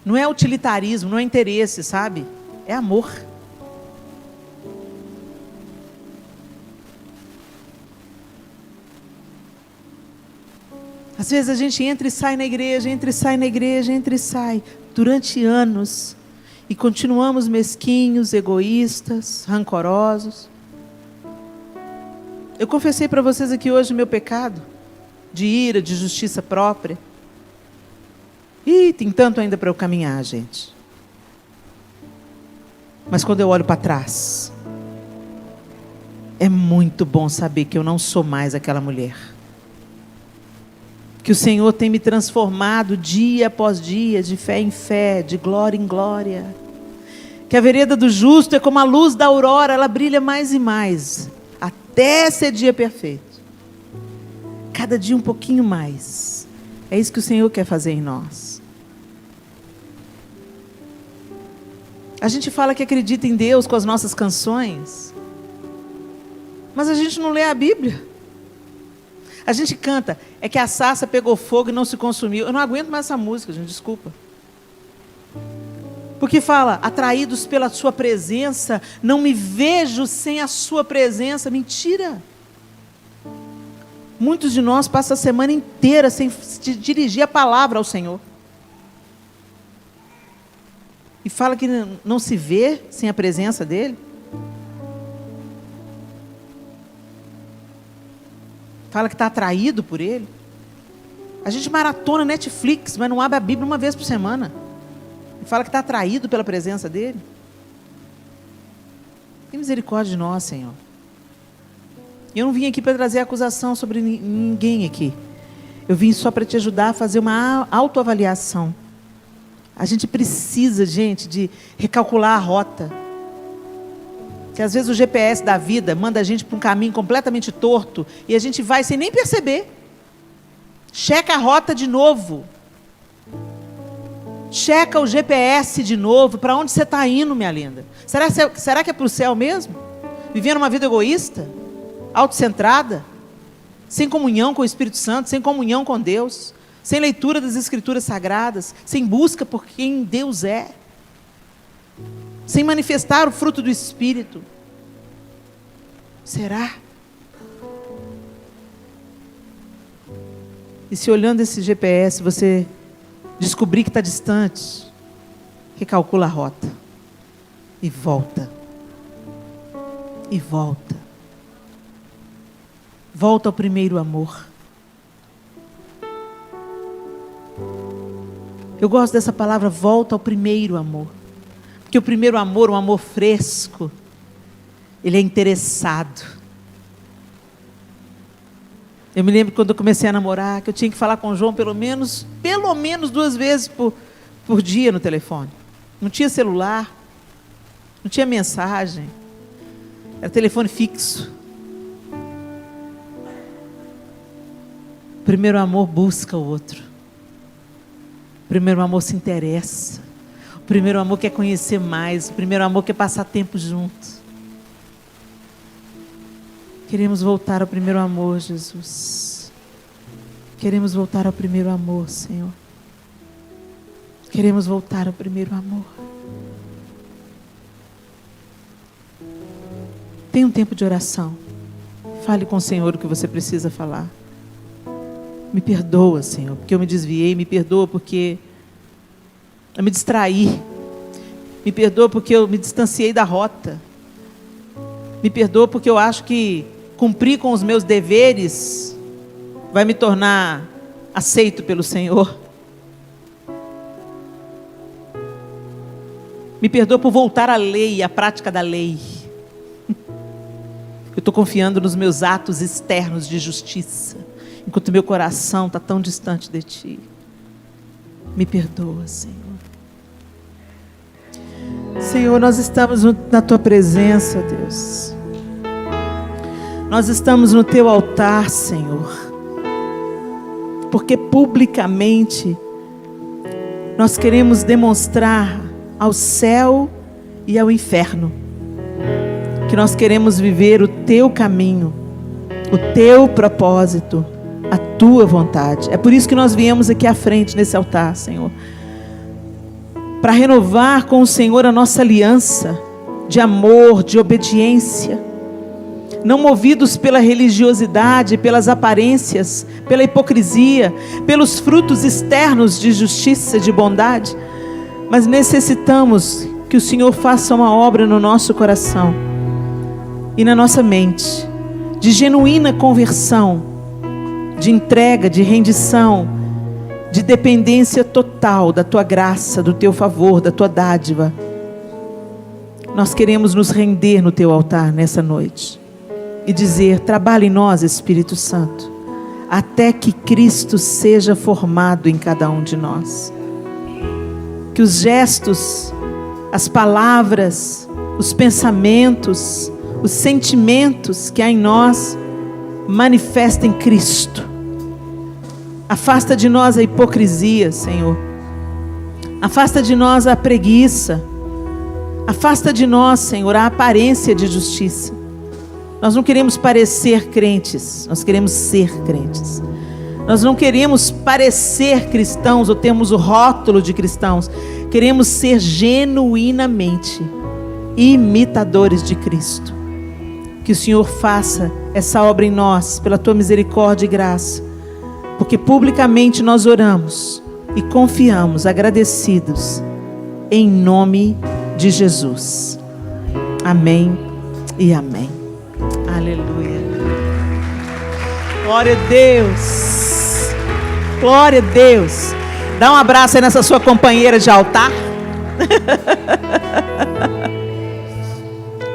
Speaker 1: Não é utilitarismo, não é interesse, sabe? É amor. Às vezes a gente entra e sai na igreja, entra e sai na igreja, entra e sai, durante anos, e continuamos mesquinhos, egoístas, rancorosos. Eu confessei para vocês aqui hoje o meu pecado, de ira, de justiça própria. E tem tanto ainda para eu caminhar, gente. Mas quando eu olho para trás, é muito bom saber que eu não sou mais aquela mulher. Que o Senhor tem me transformado dia após dia, de fé em fé, de glória em glória. Que a vereda do justo é como a luz da aurora, ela brilha mais e mais, até ser dia perfeito. Cada dia um pouquinho mais. É isso que o Senhor quer fazer em nós. A gente fala que acredita em Deus com as nossas canções, mas a gente não lê a Bíblia. A gente canta, é que a sarça pegou fogo e não se consumiu. Eu não aguento mais essa música, gente, desculpa. Porque fala, atraídos pela sua presença, não me vejo sem a sua presença. Mentira. Muitos de nós passam a semana inteira sem dirigir a palavra ao Senhor. E fala que não se vê sem a presença dEle. Fala que está atraído por Ele. A gente maratona Netflix, mas não abre a Bíblia uma vez por semana. E fala que está atraído pela presença dEle. Tem misericórdia de nós, Senhor. Eu não vim aqui para trazer acusação sobre ninguém aqui. Eu vim só para te ajudar a fazer uma autoavaliação. A gente precisa, gente, de recalcular a rota. Que às vezes o GPS da vida manda a gente para um caminho completamente torto e a gente vai sem nem perceber. Checa a rota de novo. Checa o GPS de novo. Para onde você está indo, minha linda? Será que é para o céu mesmo? Vivendo uma vida egoísta? Autocentrada? Sem comunhão com o Espírito Santo? Sem comunhão com Deus? Sem leitura das Escrituras Sagradas? Sem busca por quem Deus é? Sem manifestar o fruto do Espírito? Será? E se olhando esse GPS você descobrir que está distante, recalcula a rota e volta. E volta. Volta ao primeiro amor. Eu gosto dessa palavra, volta ao primeiro amor. Porque o primeiro amor, um amor fresco, ele é interessado. Eu me lembro quando eu comecei a namorar, que eu tinha que falar com o João pelo menos 2 vezes por dia no telefone. Não tinha celular, não tinha mensagem, era telefone fixo. O primeiro amor busca o outro. O primeiro amor se interessa. O primeiro amor quer conhecer mais. O primeiro amor quer passar tempo juntos. Queremos voltar ao primeiro amor, Jesus. Queremos voltar ao primeiro amor, Senhor. Queremos voltar ao primeiro amor. Tenha um tempo de oração. Fale com o Senhor o que você precisa falar. Me perdoa, Senhor, porque eu me desviei. Me perdoa porque eu me distraí. Me perdoa porque eu me distanciei da rota. Me perdoa porque eu acho que cumprir com os meus deveres vai me tornar aceito pelo Senhor. Me perdoa por voltar à lei, à prática da lei. Eu estou confiando nos meus atos externos de justiça, enquanto meu coração está tão distante de Ti. Me perdoa, Senhor. Senhor, nós estamos na Tua presença, Deus. Nós estamos no Teu altar, Senhor. Porque publicamente nós queremos demonstrar ao céu e ao inferno que nós queremos viver o Teu caminho, o Teu propósito, a Tua vontade. É por isso que nós viemos aqui à frente nesse altar, Senhor, para renovar com o Senhor a nossa aliança de amor, de obediência, não movidos pela religiosidade, pelas aparências, pela hipocrisia, pelos frutos externos de justiça, de bondade, mas necessitamos que o Senhor faça uma obra no nosso coração e na nossa mente, de genuína conversão, de entrega, de rendição, de dependência total da Tua graça, do Teu favor, da Tua dádiva. Nós queremos nos render no Teu altar nessa noite e dizer: trabalha em nós, Espírito Santo, até que Cristo seja formado em cada um de nós. Que os gestos, as palavras, os pensamentos, os sentimentos que há em nós manifestem Cristo. Afasta de nós a hipocrisia, Senhor. Afasta de nós a preguiça. Afasta de nós, Senhor, a aparência de justiça. Nós não queremos parecer crentes, nós queremos ser crentes. Nós não queremos parecer cristãos ou termos o rótulo de cristãos. Queremos ser genuinamente imitadores de Cristo. Que o Senhor faça essa obra em nós, pela tua misericórdia e graça, porque publicamente nós oramos e confiamos, agradecidos, em nome de Jesus. Amém e amém. Aleluia. Glória a Deus. Glória a Deus. Dá um abraço aí nessa sua companheira de altar.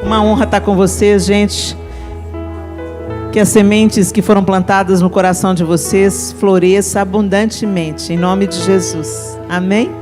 Speaker 1: Uma honra estar com vocês, gente. Que as sementes que foram plantadas no coração de vocês floresçam abundantemente, em nome de Jesus. Amém?